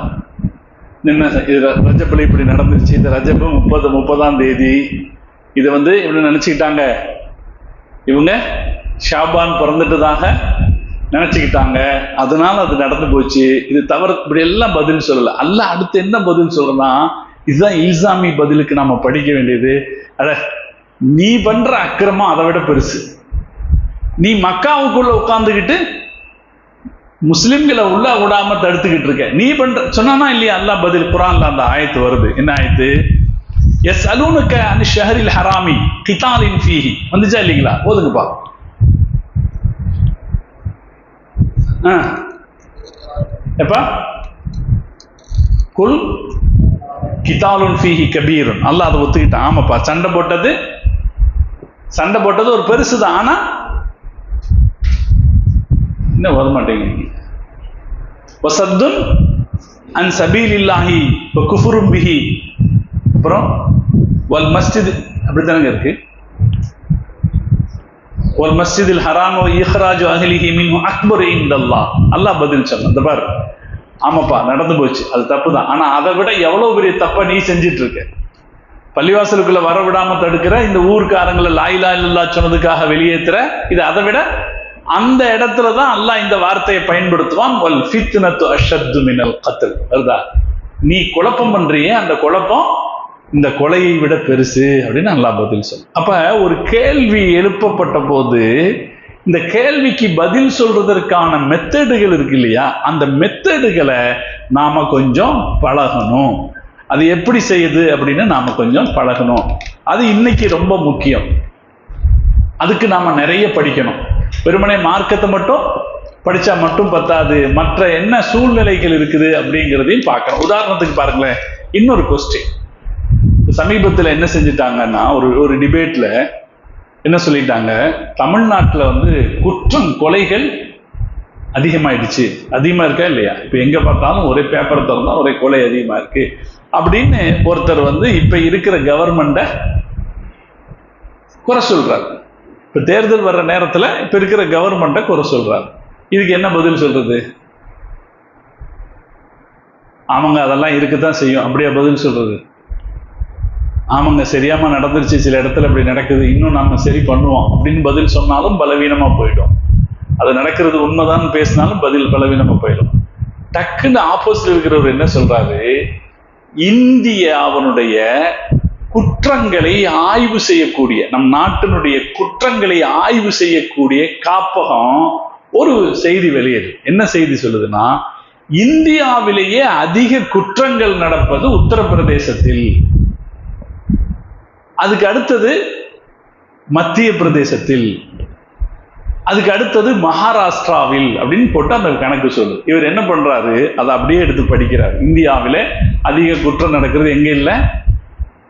என்ன, இது ரஜபுல இப்படி நடந்துருச்சு, இந்த ரஜபு 30ஆம் தேதி, இது இவங்க நினைச்சுக்கிட்டாங்க, இவங்க ஷாபான் பிறந்துட்டதாக நினைச்சுக்கிட்டாங்க, அதனால அது நடந்து போச்சு, இது தவிர இப்படி எல்லாம் பதில் சொல்லல. அல்லாஹ் அடுத்து என்ன பதில் சொல்றான்? இதுதான் இல்சாமி பதிலுக்கு நாம படிக்க வேண்டியது. நீ பண்ற அக்கிரமம் அதை விட பெருசு. நீ மக்காவுக்குள்ள உட்கார்ந்துக்கிட்டு முஸ்லிம்களை உள்ள விடாம தடுத்துக்கிட்டு இருக்க, நீ பண்ற சொன்னா இல்லையா? அல்லாஹ் பதில் குர்ஆன்ல அந்த ஆயத்து வருது. என்ன ஆயத்து? யஸ்அலூனக அன் ஷஹரில் ஹராமி கிதாலின் ஃபீஹி, வந்துச்சா இல்லைங்களா? ஓதுங்கப்பா. எப்பா? குல் கிதாலுன் ஃபீஹி கபீருன். அல்லாஹ் அதை ஒத்துக்கிட்டான். ஆமாப்பா, சண்டை போட்டது ஒரு பெருசுதான். ஆனா என்ன வர மாட்டேங்குது? வஸத்துன் அன் சபீலில்லாஹி வ குஃப்ரும் பிஹி, அப்புறம் வல் மஸ்ஜித், அப்படித்தானங்க இருக்கு. வல் மஸ்ஜிதில் ஹராம் வ இஹ்ராஜு அஹ்லிஹி மின்ஹு அக்பர் இன்தல்லாஹ். அல்லாஹ் பதில் சொன்னான். இந்த பாரு, ஆமாப்பா நடந்து போச்சு, அது தப்பு தான். ஆனா அதை விட எவ்வளவு பெரிய தப்ப நீ செஞ்சிட்டு இருக்க. பள்ளிவாசலுக்குள்ள வர விடாம தடுக்கிற, இந்த ஊர்க்காரங்களை லா இலாஹ இல்லல்லாஹ் சொன்னதுக்காக வெளியேற்றுற, இது அதை விட அந்த இடத்துலதான் அல்லாஹ் இந்த வார்த்தையை பயன்படுத்துவான். வல் ஃபித்னத்து அஷத்து மினல் கத்ல். வருதா? நீ குழப்பம் பண்றியே, அந்த குழப்பம் இந்த கொலையை விட பெருசு அப்படின்னு அல்லாஹ் பதில் சொல்ல. அப்ப ஒரு கேள்வி எழுப்பப்பட்ட போது இந்த கேள்விக்கு பதில் சொல்றதற்கான மெத்தடுகள் இருக்கு இல்லையா? அந்த மெத்தடுகளை நாம கொஞ்சம் பழகணும். அது எப்படி செய்யுது அப்படின்னு நாம கொஞ்சம் பழகணும். அது இன்னைக்கு ரொம்ப முக்கியம். அதுக்கு நாம நிறைய படிக்கணும். வெறுமனே மார்க்கத்தை மட்டும் படிச்சா மட்டும் பத்தாது, மற்ற என்ன சூழ்நிலைகள் இருக்குது அப்படிங்கிறதையும் பார்க்கணும். உதாரணத்துக்கு பாருங்களேன், இன்னொரு கொஸ்டின். சமீபத்தில் என்ன செஞ்சுட்டாங்கன்னா, ஒரு டிபேட்ல என்ன சொல்லிட்டாங்க, தமிழ்நாட்டில் கொலைகள் அதிகமாயிடுச்சு. அதிகமா இருக்கா இல்லையா? இப்ப எங்க பார்த்தாலும் ஒரே பேப்பர் திறந்தா ஒரே கொலை அதிகமா இருக்கு அப்படின்னு ஒருத்தர் இப்ப இருக்கிற கவர்மெண்ட குறை சொல்றாரு. இப்ப தேர்தல் வர்ற நேரத்துல இப்ப இருக்கிற கவர்மெண்ட்டை குறை சொல்றாரு. இதுக்கு என்ன பதில் சொல்றது? ஆமாங்க அதெல்லாம் இருக்குதான் செய்யும், அப்படியே பதில் சொல்றது? ஆமாங்க சரியாம நடந்துருச்சு, சில இடத்துல அப்படி நடக்குது, இன்னும் நம்ம சரி பண்ணுவோம் அப்படின்னு பதில் சொன்னாலும் பலவீனமா போயிடும். அது நடக்கிறது உண்மைதான் பேசினாலும் பதில் பலவீனமா போயிடும். டக்குன்னு ஆப்போசிட் இருக்கிறவர் என்ன சொல்றாரு, இந்தியாவுடைய குற்றங்களை ஆய்வு செய்யக்கூடிய, நம் நாட்டினுடைய குற்றங்களை ஆய்வு செய்யக்கூடிய காப்பகம் ஒரு செய்தி வெளியேறு. என்ன செய்தி சொல்லுதுன்னா, இந்தியாவிலேயே அதிக குற்றங்கள் நடப்பது உத்தரப்பிரதேசத்தில், அதுக்கு அடுத்தது மத்திய பிரதேசத்தில், அதுக்கு அடுத்தது மகாராஷ்டிராவில் அப்படின்னு போட்டு அந்த கணக்கு சொல்லு. இவர் என்ன பண்றாரு, அதை அப்படியே எடுத்து படிக்கிறார். இந்தியாவில அதிக குற்றம் நடக்கிறது எங்க இல்லை,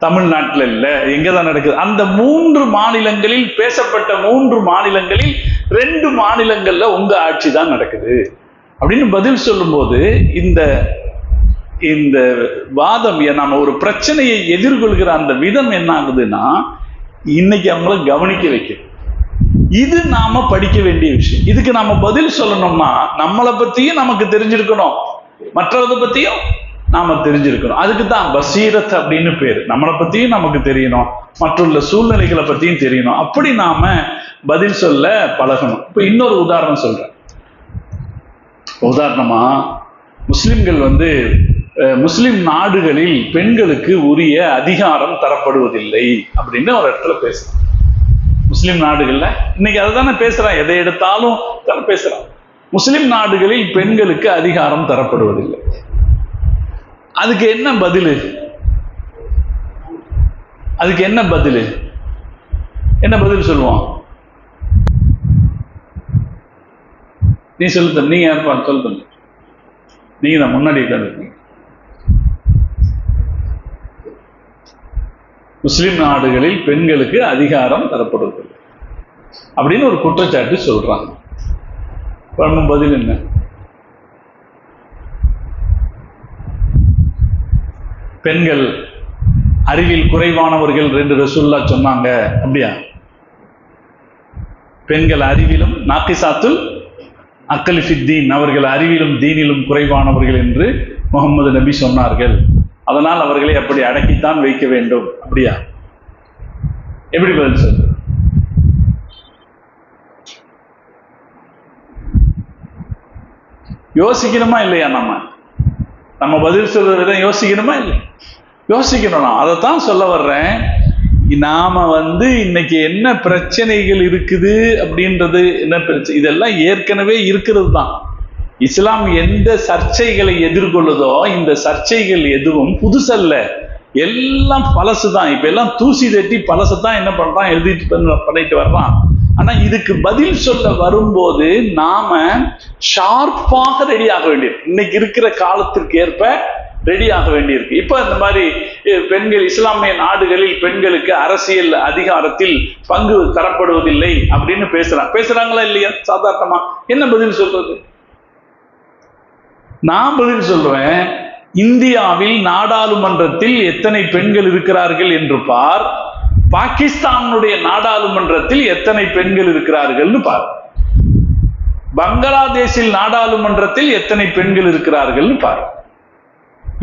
தமிழ்நாட்டில் இல்லை, எங்கதான் நடக்குது? அந்த 3 மாநிலங்களில், பேசப்பட்ட 3 மாநிலங்களில் 2 மாநிலங்கள்ல உங்க ஆட்சி தான் நடக்குது அப்படின்னு பதில் சொல்லும் போது இந்த இந்த வாதம், நம்ம ஒரு பிரச்சனையை எதிர்கொள்கிற அந்த விதம் என்ன ஆகுதுன்னா, இன்னைக்கு அவங்கள கவனிக்க வைக்கும். இது நாம படிக்க வேண்டிய விஷயம். இதுக்கு நாம பதில் சொல்லணும்னா நம்மளை பத்தியும் நமக்கு தெரிஞ்சிருக்கணும், மற்றவதை பத்தியும் நாம தெரிஞ்சிருக்கணும். அதுக்கு தான் பசீரத் அப்படின்னு பேரு. நம்மளை பத்தியும் நமக்கு தெரியணும், மற்றுள்ள சூழ்நிலைகளை பத்தியும் தெரியணும். அப்படி நாம பதில் சொல்ல பழகணும். இப்ப இன்னொரு உதாரணம் சொல்றேன். உதாரணமா, முஸ்லிம்கள் முஸ்லிம் நாடுகளில் பெண்களுக்கு உரிய அதிகாரம் தரப்படுவதில்லை அப்படின்னு ஒரு இடத்துல பேசுறான். முஸ்லிம் நாடுகள்ல இன்னைக்கு அதுதானே பேசுறான், எதை எடுத்தாலும் பேசுறான். முஸ்லிம் நாடுகளில் பெண்களுக்கு அதிகாரம் தரப்படுவதில்லை. அதுக்கு என்ன பதில்? அதுக்கு என்ன பதில்? என்ன பதில் சொல்லுவான்? நீ சொல்லு, நீங்க யாருப்பா சொல்லு, நீங்க தான் முன்னாடி உட்கார்ந்துருக்கீங்க. முஸ்லிம் நாடுகளில் பெண்களுக்கு அதிகாரம் தரப்படுவதில்லை அப்படின்னு ஒரு குற்றச்சாட்டு சொல்றாங்க. பதில் என்ன? பெண்கள் அறிவில் குறைவானவர்கள் 2 ரசூலுல்லாஹ் சொன்னாங்க, அப்படியா? பெண்கள் அறிவிலும் நாக்கிசாத்துல் அக்கலி ஃபித்தீன், அவர்கள் அறிவிலும் தீனிலும் குறைவானவர்கள் என்று முகமது நபி சொன்னார்கள், அதனால் அவர்களை அப்படி அடக்கித்தான் வைக்க வேண்டும், அப்படியா? எப்படி பதில் சொல்ற? யோசிக்கணுமா இல்லையா? நம்ம பதில் சொல்ற விதம் யோசிக்கணுமா இல்லை? யோசிக்கணும். அதைத்தான் சொல்ல வர்றேன். நாம இன்னைக்கு என்ன பிரச்சனைகள் இருக்குது அப்படின்றது, என்ன பிரச்சனை, இதெல்லாம் ஏற்கனவே இருக்கிறது தான். இஸ்லாம் எந்த சர்ச்சைகளை எதிர்கொள்ளுதோ இந்த சர்ச்சைகள் எதுவும் புதுசல்ல, எல்லாம் பழசுதான். இப்ப எல்லாம் தூசி தட்டி பழசுதான் என்ன பண்றான், எழுதிட்டு பண்ணிட்டு வர்றான். ஆனா இதுக்கு பதில் சொல்ல வரும்போது நாம ஷார்ப்பாக ரெடி ஆக வேண்டியிருக்கு. இன்னைக்கு இருக்கிற காலத்திற்கு ஏற்ப ரெடி ஆக வேண்டியிருக்கு. இப்ப இந்த மாதிரி பெண்கள், இஸ்லாமிய நாடுகளில் பெண்களுக்கு அரசியல் அதிகாரத்தில் பங்கு தரப்படுவதில்லை அப்படின்னு பேசுறாங்களா இல்லையா? சாதாரணமா என்ன பதில் சொல்றது? நான் பதில் சொல்றேன், இந்தியாவில் நாடாளுமன்றத்தில் எத்தனை பெண்கள் இருக்கிறார்கள் என்று பார், பாகிஸ்தானுடைய நாடாளுமன்றத்தில் எத்தனை பெண்கள் இருக்கிறார்கள் பார், பங்களாதேஷில் நாடாளுமன்றத்தில் எத்தனை பெண்கள் இருக்கிறார்கள் பார்.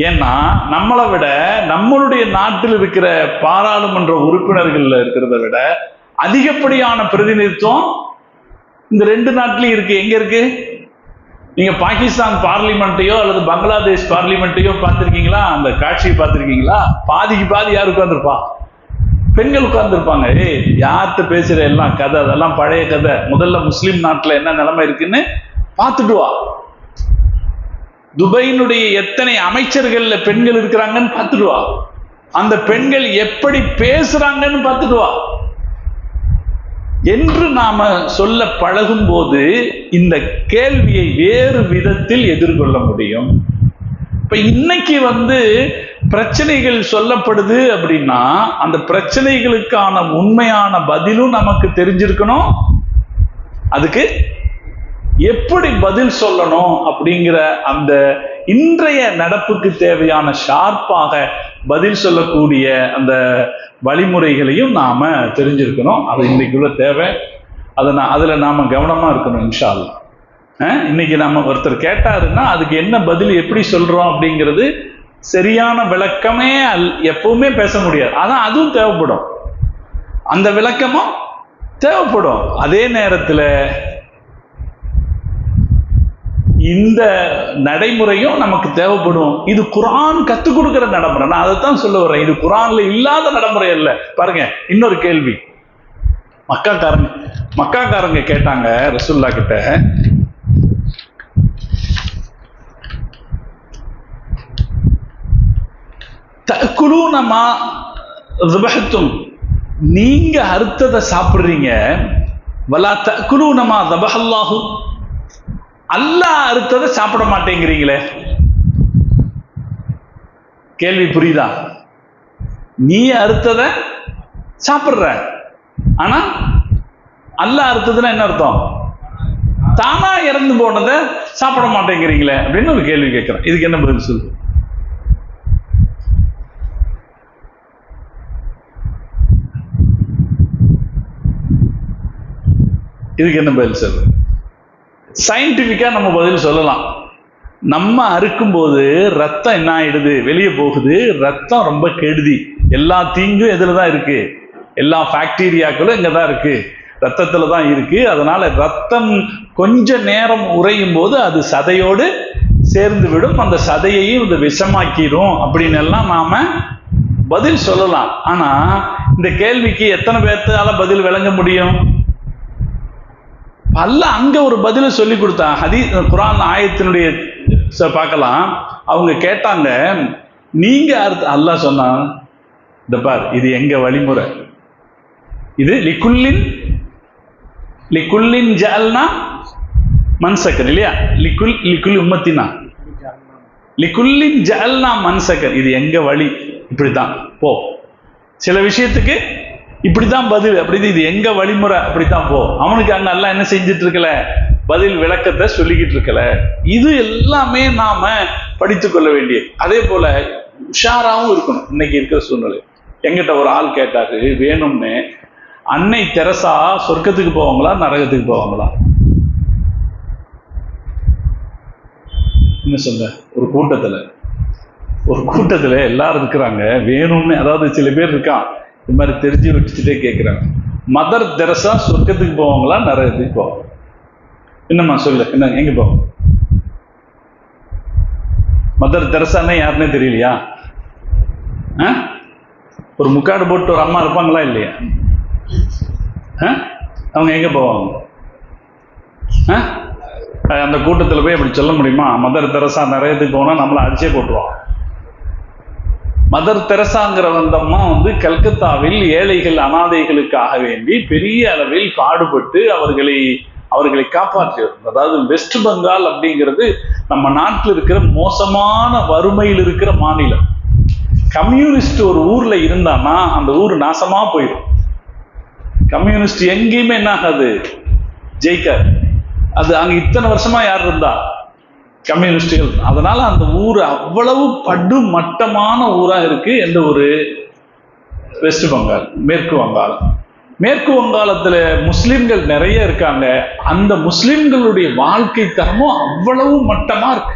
ஏன்னா நம்மளை விட நம்மளுடைய நாட்டில் இருக்கிற பாராளுமன்ற உறுப்பினர்கள் இருக்கிறத விட அதிகப்படியான பிரதிநிதித்துவம் இந்த 2 நாட்டிலையும் இருக்கு. எங்க இருக்கு? நீங்க பாகிஸ்தான் பார்லிமெண்ட்டையோ அல்லது பங்களாதேஷ் பார்லிமெண்ட்டையோ பார்த்திருக்கீங்களா? அந்த காட்சியை பார்த்திருக்கீங்களா? பாதிக்கு பாதி யார் உட்கார்ந்துருப்பா? பெண்கள் உட்கார்ந்துருப்பாங்க. யார்கிட்ட பேசுற எல்லாம் கதை, அதெல்லாம் பழைய கதை. முதல்ல முஸ்லிம் நாட்டுல என்ன நிலைமை இருக்குன்னு பார்த்துட்டு வா. துபையினுடைய எத்தனை அமைச்சர்கள்ல பெண்கள் இருக்கிறாங்கன்னு பார்த்துட்டு வா. அந்த பெண்கள் எப்படி பேசுறாங்கன்னு பார்த்துட்டு வா என்று நாம சொல்ல பழகும் போது இந்த கேள்வியை வேறு விதத்தில் எதிர்கொள்ள முடியும். இப்ப இன்னைக்கு பிரச்சனைகள் சொல்லப்படுது அப்படின்னா அந்த பிரச்சனைகளுக்கான உண்மையான பதிலும் நமக்கு தெரிஞ்சிருக்கணும். அதுக்கு எப்படி பதில் சொல்லணும் அப்படிங்கிற அந்த இன்றைய நடப்புக்கு தேவையான ஷார்ப்பாக பதில் சொல்லக்கூடிய அந்த வழிமுறைகளையும் நாம தெரிஞ்சிருக்கணும். அது இன்னைக்குள்ள தேவை. அதில் நாம கவனமா இருக்கணும் இன்ஷா அல்லாஹ். இன்னைக்கு நம்ம ஒருத்தர் கேட்டாருன்னா அதுக்கு என்ன பதில் எப்படி சொல்றோம் அப்படிங்கிறது சரியான விளக்கமே எப்பவுமே பேச முடியாது. அதான் அதுவும் தேவைப்படும், அந்த விளக்கமும் தேவைப்படும். அதே நேரத்தில் இந்த நடைமுறையும் நமக்கு தேவைப்படும். இது குர்ஆன் கத்துக் கொடுக்கிற நடைமுறை. நான் அதைத்தான் சொல்ல வரேன், இது குர்ஆன்ல இல்லாத நடைமுறை அல்ல. பாருங்க, இன்னொரு கேள்வி. மக்காக்காரங்க கேட்டாங்க ரசூலுல்லாஹ் கிட்ட, தஅக்குலூன மா ذبحتم, நீங்க அறுத்ததை சாப்பிடுறீங்க, வலா தஅக்குலூன மா ذبحல்லாஹு, அல்லாஹ் அறுத்ததை சாப்பிட மாட்டேங்கிறீங்களே. கேள்வி புரியுதா? நீ அறுத்ததை சாப்பிடுற, ஆனா அல்லாஹ் அறுத்ததுன்னா என்ன அர்த்தம்? தானா இறந்து போனதை சாப்பிட மாட்டேங்கிறீங்களே அப்படின்னு ஒரு கேள்வி கேட்கிறேன். இதுக்கு என்ன பதில் சொல்லு? இதுக்கு என்ன பதில் சொல்லு? சயின்டிபிக்கா நம்ம பதில் சொல்லலாம். நம்ம அறுக்கும்போது ரத்தம் என்ன ஆயிடுது? வெளியே போகுது. ரத்தம் ரொம்ப கெடுதி. எல்லா தீங்கும் எதுல தான் இருக்கு? எல்லா பாக்டீரியாக்களும் இங்க தான் இருக்கு, ரத்தத்துல தான் இருக்கு. அதனால ரத்தம் கொஞ்ச நேரம் உறையும் போது அது சதையோடு சேர்ந்து விடும், அந்த சதையையும் இது விஷமாக்கிடும் அப்படின்னு எல்லாம் நாம பதில் சொல்லலாம். ஆனா இந்த கேள்விக்கு எத்தனை பேர்த்தால பதில் விளங்க முடியும்? அல்லாஹ் அங்க ஒரு பதில சொல்லி கொடுத்தான். குர்ஆன் ஆயத்தினுடைய பார்க்கலாம். அவங்க கேட்டாங்க, நீங்க அல்லாஹ் சொன்னான், இந்த பார், இது எங்க வழிமுறை, இது லிக்குல்லின் ஜஅல்னா மன்சக்கன் இல்லையா? லிக்குல் உம்மத்தினா லிக்குல்லின் ஜஅல்னா மன்சக்கன், இது எங்க வழி, இப்படித்தான் போ. சில விஷயத்துக்கு இப்படித்தான் பதில், அப்படி இது எங்க வழிமுறை, அப்படித்தான் போ. அவனுக்கு அங்க அல்லாஹ் என்ன செஞ்சிட்டு இருக்கல? பதில் விளக்கத்தை சொல்லிக்கிட்டு இருக்கல. இது எல்லாமே நாம படித்துக் கொள்ள வேண்டிய. அதே போல உஷாராவும் இருக்கணும். இன்னைக்கு இருக்கிற சூழ்நிலை. எங்கிட்ட ஒரு ஆள் கேட்டாரு, வேணும்னு அன்னை தெரசா சொர்க்கத்துக்கு போவாங்களா நரகத்துக்கு போவாங்களா? என்ன சொல்ல? ஒரு கூட்டத்துல எல்லாரும் இருக்கிறாங்க, வேணும்னு, அதாவது சில பேர் இருக்கான் இது மாதிரி தெரிஞ்சு வச்சுட்டே கேட்கிறாங்க, மதர் தெரசா சொர்க்கத்துக்கு போவாங்களா நரகத்துக்கு போவாங்க? என்னம்மா சொல்லு, என்ன எங்க போவாங்க? மதர் தெரசான்னா யாருன்னே தெரியலையா? ஒரு முக்காடு போட்டு ஒரு அம்மா இருப்பாங்களா இல்லையா? அவங்க எங்க போவாங்க? அந்த கூட்டத்தில் போய் அப்படி சொல்ல முடியுமா? மதர் தெரசா நரகத்துக்கு போனா நம்மளை அடிச்சே போட்டுருவான். மதர் தெரசாங்கிற வந்தம்மா கல்கத்தாவில் ஏழைகள் அனாதைகளுக்காக வேண்டி பெரிய அளவில் பாடுபட்டு அவர்களை காப்பாற்றியவர். அதாவது வெஸ்ட் பெங்கால் அப்படிங்கிறது நம்ம நாட்டில் இருக்கிற மோசமான வறுமையில் இருக்கிற மாநிலம். கம்யூனிஸ்ட் ஒரு ஊர்ல இருந்தான்னா அந்த ஊர் நாசமா போயிடும். கம்யூனிஸ்ட் எங்கேயுமே என்ன ஆகாது, ஜெயிக்காது. அது அங்க இத்தனை வருஷமா யார் இருந்தா? கம்யூனிஸ்டுகள். அதனால அந்த ஊர் அவ்வளவு படு மட்டமான ஊரா இருக்கு. எந்த ஒரு வெஸ்ட் பெங்கால், மேற்கு வங்காளத்துல முஸ்லிம்கள் நிறைய இருக்காங்க. அந்த முஸ்லிம்களுடைய வாழ்க்கை தரமும் அவ்வளவு மட்டமா இருக்கு.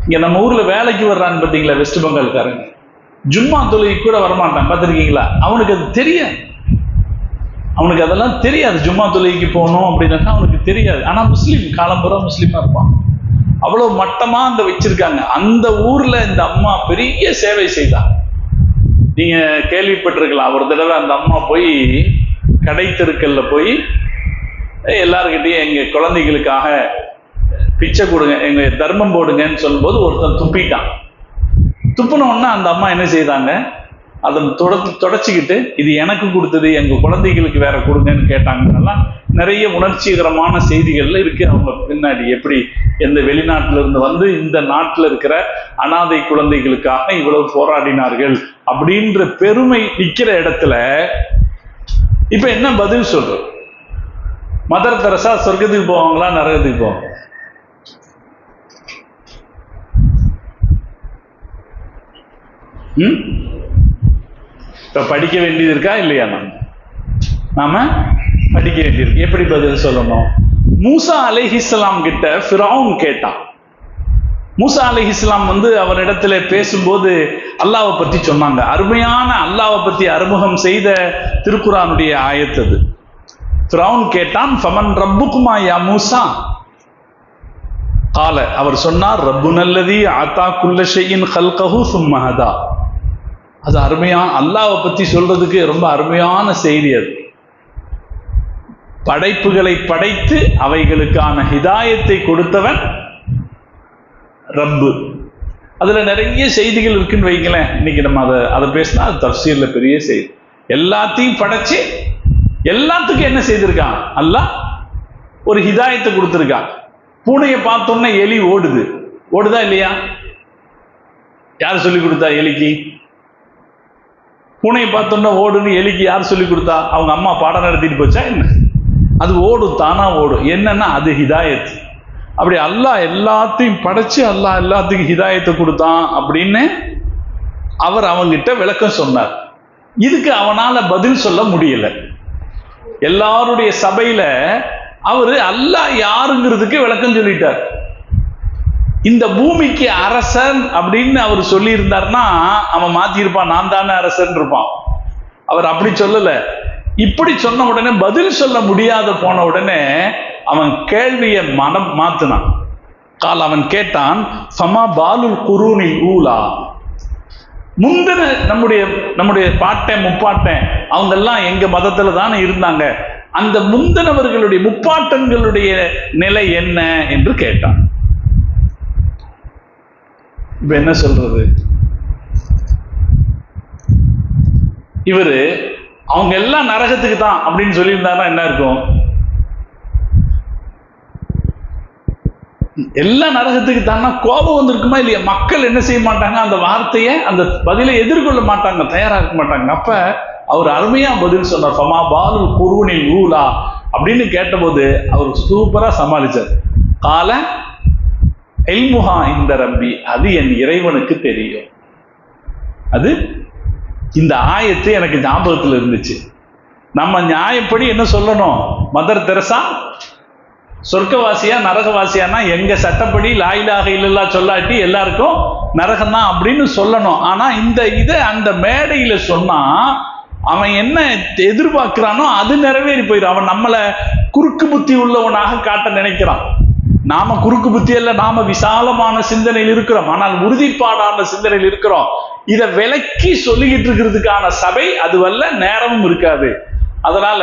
இங்க நம்ம ஊர்ல வேலைக்கு வர்றான்னு பாத்தீங்களா வெஸ்ட் பெங்கால்காரங்க, ஜும்மா தொழுகை கூட வரமாட்டான், பார்த்திருக்கீங்களா? அவனுக்கு அது தெரியாது, அவனுக்கு அதெல்லாம் தெரியாது. ஜும்மா தொழுகைக்கு போகணும் அப்படின்னா அவனுக்கு தெரியாது. ஆனா முஸ்லீம், காலம்புறம் முஸ்லீமா இருப்பான். அவ்வளவு மட்டமா அந்த வச்சிருக்காங்க. அந்த ஊர்ல இந்த அம்மா பெரிய சேவை செய்தாங்க. நீங்க கேள்விப்பட்டிருக்கலாம். ஒரு தடவை அந்த அம்மா போய் கடை தெருக்கல்ல போய் எல்லாருக்கிட்டையும் எங்க குழந்தைகளுக்காக பிச்சை கொடுங்க, எங்க தர்மம் போடுங்கன்னு சொல்லும்போது ஒருத்தன் துப்பிட்டான். துப்புன உடனே அந்த அம்மா என்ன செய்தாங்க, அதை தொடச்சிக்கிட்டு இது எனக்கு கொடுத்தது, எங்க குழந்தைகளுக்கு வேற கொடுங்கன்னு கேட்டாங்கன்னா நிறைய உணர்ச்சிகரமான செய்திகள்ல இருக்கு. அவங்க பின்னாடி எப்படி எந்த வெளிநாட்டில இருந்து இந்த நாட்டில் இருக்கிற அனாதை குழந்தைகளுக்காக இவ்வளவு போராடினார்கள் அப்படின்ற பெருமை நிக்கிற இடத்துல இப்ப என்ன பதில் சொல்றோம்? மதர் தெரசா சொர்க்கத்துக்கு போவாங்களா நரகத்துக்கு போவாங்க? இப்ப படிக்க வேண்டியது இருக்கா இல்லையா? நாம படிக்க வேண்டியிருக்கு. எப்படி பதில் சொல்லணும்? மூசா அலைஹிஸ்ஸலாம் கிட்ட ஃபிரௌன் கேட்டான். மூசா அலைஹிஸ்ஸலாம் அவரிடத்துல பேசும்போது அல்லாஹ்வை பத்தி சொன்னாங்க. அருமையான அல்லாஹ்வை பத்தி அறிமுகம் செய்த திருக்குர்ஆனுடைய ஆயத் அது. ஃபிரௌன் கேட்டான், ஃபமன் ரப்புக்குமா யா மூசா? கால, அவர் சொன்னார், ரப்புனல்லதி ஆத்தா குல்ல ஷைஇன் ஹல்கஹு சும்ம ஹதா. அது அருமையான அல்லாஹ்வை பத்தி சொல்றதுக்கு ரொம்ப அருமையான செய்தி அது. படைப்புகளை படைத்து அவைகளுக்கான ஹிதாயத்தை கொடுத்தவன் ரப்பு. அதுல நிறைய செய்திகள் இருக்குன்னு வைங்களேன். இன்னைக்கு நம்ம அதை பேசினா அது தஃப்சீர்ல பெரிய செய்தி. எல்லாத்தையும் படைச்சு எல்லாத்துக்கும் என்ன செய்திருக்கான்? அல்லாஹ் ஒரு ஹிதாயத்தை கொடுத்திருக்கான். பூனையை பார்த்தோன்னே எலி ஓடுதா இல்லையா? யார் சொல்லி கொடுத்தா எலிக்கு? பூனையை பார்த்தோன்னா ஓடுன்னு எலிக்கு யார் சொல்லி கொடுத்தா? அவங்க அம்மா பாடம் நடத்திட்டு போச்சா என்ன? அது ஓடும், தானா ஓடும். என்னன்னா அது ஹிதாயத். அப்படி அல்லாஹ் எல்லாத்தையும் படைச்சு அல்லாஹ் எல்லாத்துக்கும் ஹிதாயத்தை கொடுத்தான் அப்படின்னு அவர் அவங்கிட்ட விளக்கம் சொன்னார். இதுக்கு அவனால பதில் சொல்ல முடியல. எல்லாருடைய சபையில அவரு அல்லாஹ் யாருங்கிறதுக்கு விளக்கம் சொல்லிட்டார். இந்த பூமிக்கு அரசன் அப்படின்னு அவர் சொல்லி இருந்தார்னா அவன் மாத்திருப்பான், நான் தானே அரசன் இருப்பான். அவர் அப்படி சொல்லல. இப்படி சொன்ன உடனே பதில் சொல்ல முடியாத போன உடனே அவன் கேள்வியை மனம் மாத்தினான். கால் அவன் கேட்டான், ஃபமா பாலுல் குரூனில் ஊலா. முந்தின நம்முடைய பாட்டன் முப்பாட்டன் அவங்க எல்லாம் எங்க மதத்துல தானே இருந்தாங்க. அந்த முந்தினவர்களுடைய முப்பாட்டன்களுடைய நிலை என்ன என்று கேட்டான். இப்ப என்ன சொல்றது? இவரு அவங்க எல்லாம் நரகத்துக்கு தான் அப்படின்னு சொல்லியிருந்தாருன்னா என்ன இருக்கும்? எல்லாம் நரகத்துக்கு தான்னா கோபம் வந்திருக்குமா இல்லையா? மக்கள் என்ன செய்ய மாட்டாங்க? அந்த வார்த்தையை, அந்த பதிலை எதிர்கொள்ள மாட்டாங்க, தயாரா இருக்க மாட்டாங்க. அப்ப அவர் அருமையா பதில் சொன்னார், ஃபமா பாலுல் குரூனில் ஊலா அப்படின்னு கேட்டபோது அவர் சூப்பரா சமாளிச்சார். கால இல்முஹா இந்த ரப்பி, அது என் இறைவனுக்கு தெரியும். அது இந்த ஆயத்து எனக்கு ஞாபகத்தில் இருந்துச்சு. நம்ம நியாயப்படி என்ன சொல்லணும்? மதர் தெரசா சொர்க்கவாசியா நரகவாசியானா எங்க சட்டப்படி லா இலாஹ இல்லல்லாஹ் சொல்லாட்டி எல்லாருக்கும் நரகம் தான் அப்படின்னு சொல்லணும். ஆனா இதை அந்த மேடையில சொன்னா அவன் என்ன எதிர்பார்க்கிறானோ அது நிறைவேறி போயிடும். அவன் நம்மளை குறுக்கு புத்தி உள்ளவனாக காட்ட நினைக்கிறான். நாம குறுக்கு புத்தி அல்ல, நாம விசாலமான சிந்தனையில் இருக்கிறோம், ஆனால் உறுதிப்பாடான சிந்தனையில் இருக்கிறோம். இதை விலக்கி சொல்லிக்கிட்டு இருக்கிறதுக்கான சபை அதுவல்ல, நேரமும் இருக்காது. அதனால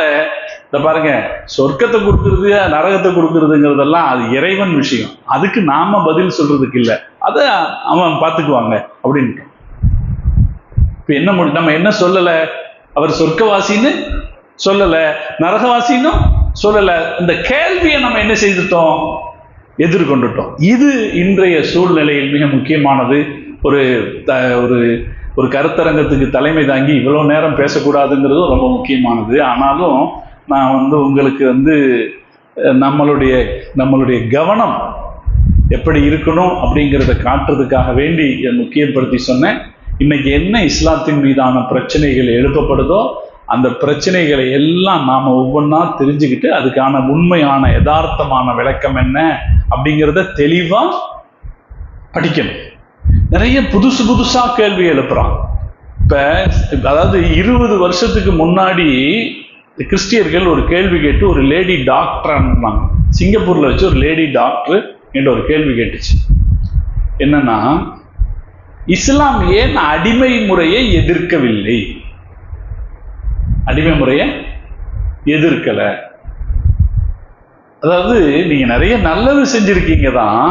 இத பாருங்க, சொர்க்கத்தை கொடுக்கறது நரகத்தை கொடுக்கறதுங்கிறதெல்லாம் அது இறைவன் விஷயம். அதுக்கு நாம பதில் சொல்றதுக்கு இல்லை, அதை அவன் பார்த்துக்குவாங்க அப்படின்ட்டு. இப்ப என்ன நம்ம என்ன சொல்லல? அவர் சொர்க்கவாசின்னு சொல்லல, நரகவாசின்னு சொல்லல. இந்த கேள்வியை நம்ம என்ன செய்துட்டோம்? எதிர்கொண்டுட்டோம். இது இன்றைய சூழ்நிலையில் மிக முக்கியமானது. ஒரு ஒரு கருத்தரங்கத்துக்கு தலைமை தாங்கி இவ்வளவு நேரம் பேசக்கூடாதுங்கிறதும் ரொம்ப முக்கியமானது. ஆனாலும் நான் உங்களுக்கு நம்மளுடைய கவனம் எப்படி இருக்கணும் அப்படிங்கிறத காட்டுறதுக்காக வேண்டி இதை முக்கியப்படுத்தி சொன்னேன். இன்னைக்கு என்ன இஸ்லாத்தின் மீதான பிரச்சனைகள் எழுப்பப்படுதோ அந்த பிரச்சனைகளை எல்லாம் நாம ஒவ்வொன்றா தெரிஞ்சுக்கிட்டு அதுக்கான உண்மையான யதார்த்தமான விளக்கம் என்ன அப்படிங்கிறத தெளிவா படிக்கணும். நிறைய புதுசா கேள்வி எழுப்புறான். இப்ப அதாவது 20 வருஷத்துக்கு முன்னாடி கிறிஸ்டியர்கள் ஒரு கேள்வி கேட்டு ஒரு லேடி டாக்டர் சிங்கப்பூர்ல வச்சு ஒரு லேடி டாக்டர் என்ற ஒரு கேள்வி கேட்டுச்சு. என்னன்னா, இஸ்லாம் ஏன் அடிமை முறையை எதிர்க்கவில்லை? அடிமை முறையை எதிர்க்கல. அதாவது நீங்க நிறைய நல்லது செஞ்சிருக்கீங்க தான்,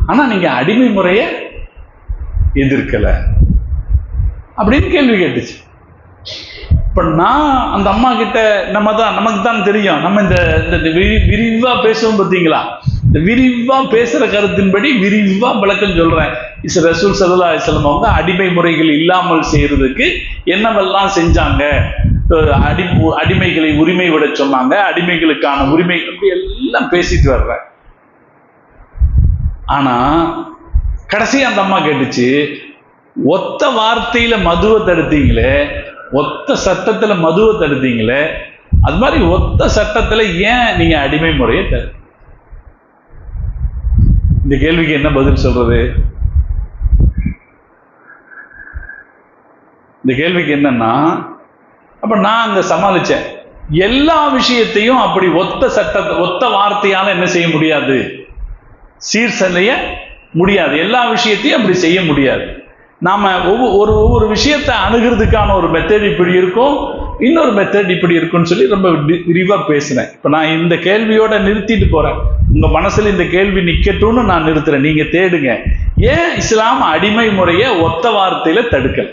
ஆனா நீங்க அடிமை முறையை எதிர்க்கல அப்படின்னு கேள்வி கேட்டுச்சு. இப்ப நான் அந்த அம்மா கிட்ட நமக்கு தான் தெரியும், நம்ம இந்த விரிவா பேசுவோம் பார்த்தீங்களா? இந்த விரிவா பேசுற கருத்தின்படி விரிவா விளக்கம் சொல்றேன். ரசூல் ஸல்லல்லாஹு அலைஹி வஸல்லம் அவங்க அடிமை முறைகள் இல்லாமல் செய்யறதுக்கு என்னவெல்லாம் செஞ்சாங்க, அடிமைகளை உரிமை விட சொன்னாங்க, அடிமைகளுக்கான உரிமை, அப்படி எல்லாம் பேசிட்டு வர்றேன். ஆனா கடைசி அந்த அம்மா கேட்டுச்சு, ஒத்த வார்த்தையில மதுவை தடுத்தீங்களே, ஒத்த சட்டத்துல மதுவை தடுத்தீங்களே, அது மாதிரி ஒத்த சட்டத்துல ஏன் நீங்க அடிமை முறையை இந்த கேள்விக்கு என்ன பதில் சொல்றது? இந்த கேள்விக்கு என்னன்னா, அப்ப நான் அங்க சமாளிச்சேன், எல்லா விஷயத்தையும் அப்படி ஒத்த வார்த்தையால என்ன செய்ய முடியாது, சீர் செய்ய முடியாது. எல்லா விஷயத்தையும் அப்படி செய்ய முடியாது. நாம ஒவ்வொரு விஷயத்தை அணுகிறதுக்கான ஒரு மெத்தட் இப்படி இருக்கும், இன்னொரு மெத்தட் இப்படி இருக்கும்னு சொல்லி ரொம்ப விரிவா பேசினேன். இப்ப நான் இந்த கேள்வியோட நிறுத்திட்டு போறேன். உங்க மனசுல இந்த கேள்வி நிக்கட்டும்னு நான் நிறுத்துறேன். நீங்க தேடுங்க, ஏன் இஸ்லாம் அடிமை முறையை ஒத்த வார்த்தையில தடுக்கல?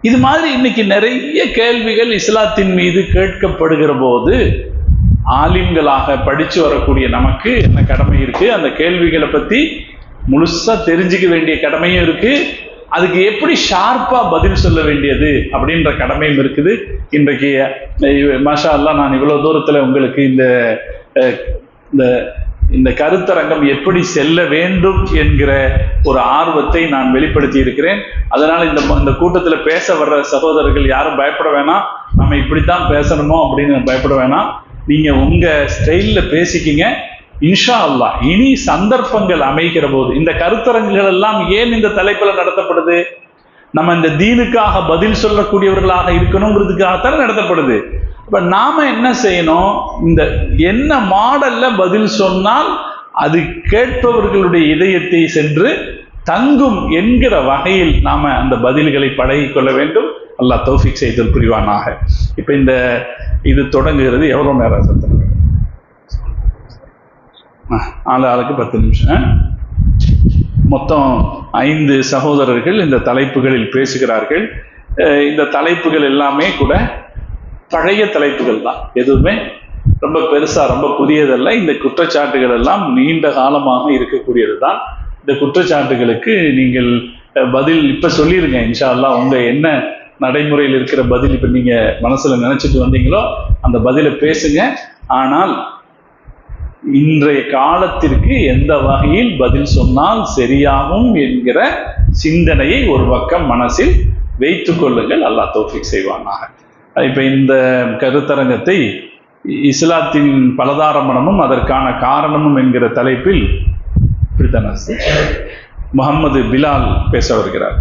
இது மாதிரி இன்னைக்கு நிறைய கேள்விகள் இஸ்லாத்தின் மீது கேட்கப்படுகிற போது ஆலிம்களாக படிச்சு வரக்கூடிய நமக்கு என்ன கடமை இருக்கு? அந்த கேள்விகளை பத்தி முழுசா தெரிஞ்சுக்க வேண்டிய கடமையும் இருக்கு. அதுக்கு எப்படி ஷார்ப்பா பதில் சொல்ல வேண்டியது அப்படின்ற கடமையும் இருக்குது. இன்றைக்கு மாஷா அல்லாஹ் நான் இவ்வளவு தூரத்துல உங்களுக்கு இந்த கருத்தரங்கம் எப்படி செல்ல வேண்டும் என்கிற ஒரு ஆர்வத்தை நான் வெளிப்படுத்தி இருக்கிறேன். அதனால இந்த கூட்டத்துல பேச வர்ற சகோதரர்கள் யாரும் பயப்பட வேணாம், நம்ம இப்படித்தான் பேசணுமோ அப்படின்னு பயப்பட வேணாம். நீங்க உங்க ஸ்டைல்ல பேசிக்கிங்க. இன்ஷா அல்லாஹ் இனி சந்தர்ப்பங்கள் அமைகிற போது இந்த கருத்தரங்குகள் எல்லாம் ஏன் இந்த தலைப்புல நடத்தப்படுது? நம்ம இந்த தீனுக்காக பதில் சொல்லக்கூடியவர்களாக இருக்கணுங்கிறதுக்காகத்தானே நடத்தப்படுது. இப்ப நாம என்ன செய்யணும்? இந்த என்ன மாடல்ல பதில் சொன்னால் அது கேட்பவர்களுடைய இதயத்தை சென்று தங்கும் என்கிற வகையில் நாம அந்த பதில்களை பழகிக் கொள்ள வேண்டும். அல்லாஹ் தௌஃபீக் செய்தல் புரிவானாக. இப்ப இது தொடங்குகிறது. எவ்வளவு நேரம் சத்தம்? ஆளுக்கு 10 நிமிஷம். மொத்தம் 5 சகோதரர்கள் இந்த தலைப்புகளில் பேசுகிறார்கள். இந்த தலைப்புகள் எல்லாமே கூட பழைய தலைப்புகள் தான், எதுவுமே ரொம்ப பெருசா ரொம்ப புதியதல்ல. இந்த குற்றச்சாட்டுகள் எல்லாம் நீண்ட காலமாக இருக்கக்கூடியது தான். இந்த குற்றச்சாட்டுகளுக்கு நீங்கள் பதில் இப்ப சொல்லிருங்க இன்ஷா அல்லாஹ். உங்க என்ன நடைமுறையில் இருக்கிற பதில் இப்ப நீங்க மனசுல நினைச்சிட்டு வந்தீங்களோ அந்த பதிலை பேசுங்க. ஆனால் இன்றைய காலத்திற்கு எந்த வகையில் பதில் சொன்னால் சரியாகும் என்கிற சிந்தனையை ஒரு பக்கம் மனசில் வைத்துக் கொள்ளுங்கள். அல்லாஹ் தௌஃபீக் செய்வானாக. இப்ப இந்த கருத்தரங்கத்தை இஸ்லாத்தின் பலதாரமனமும் அதற்கான காரணமும் என்கிற தலைப்பில் முகமது பிலால் பேச வருகிறார்.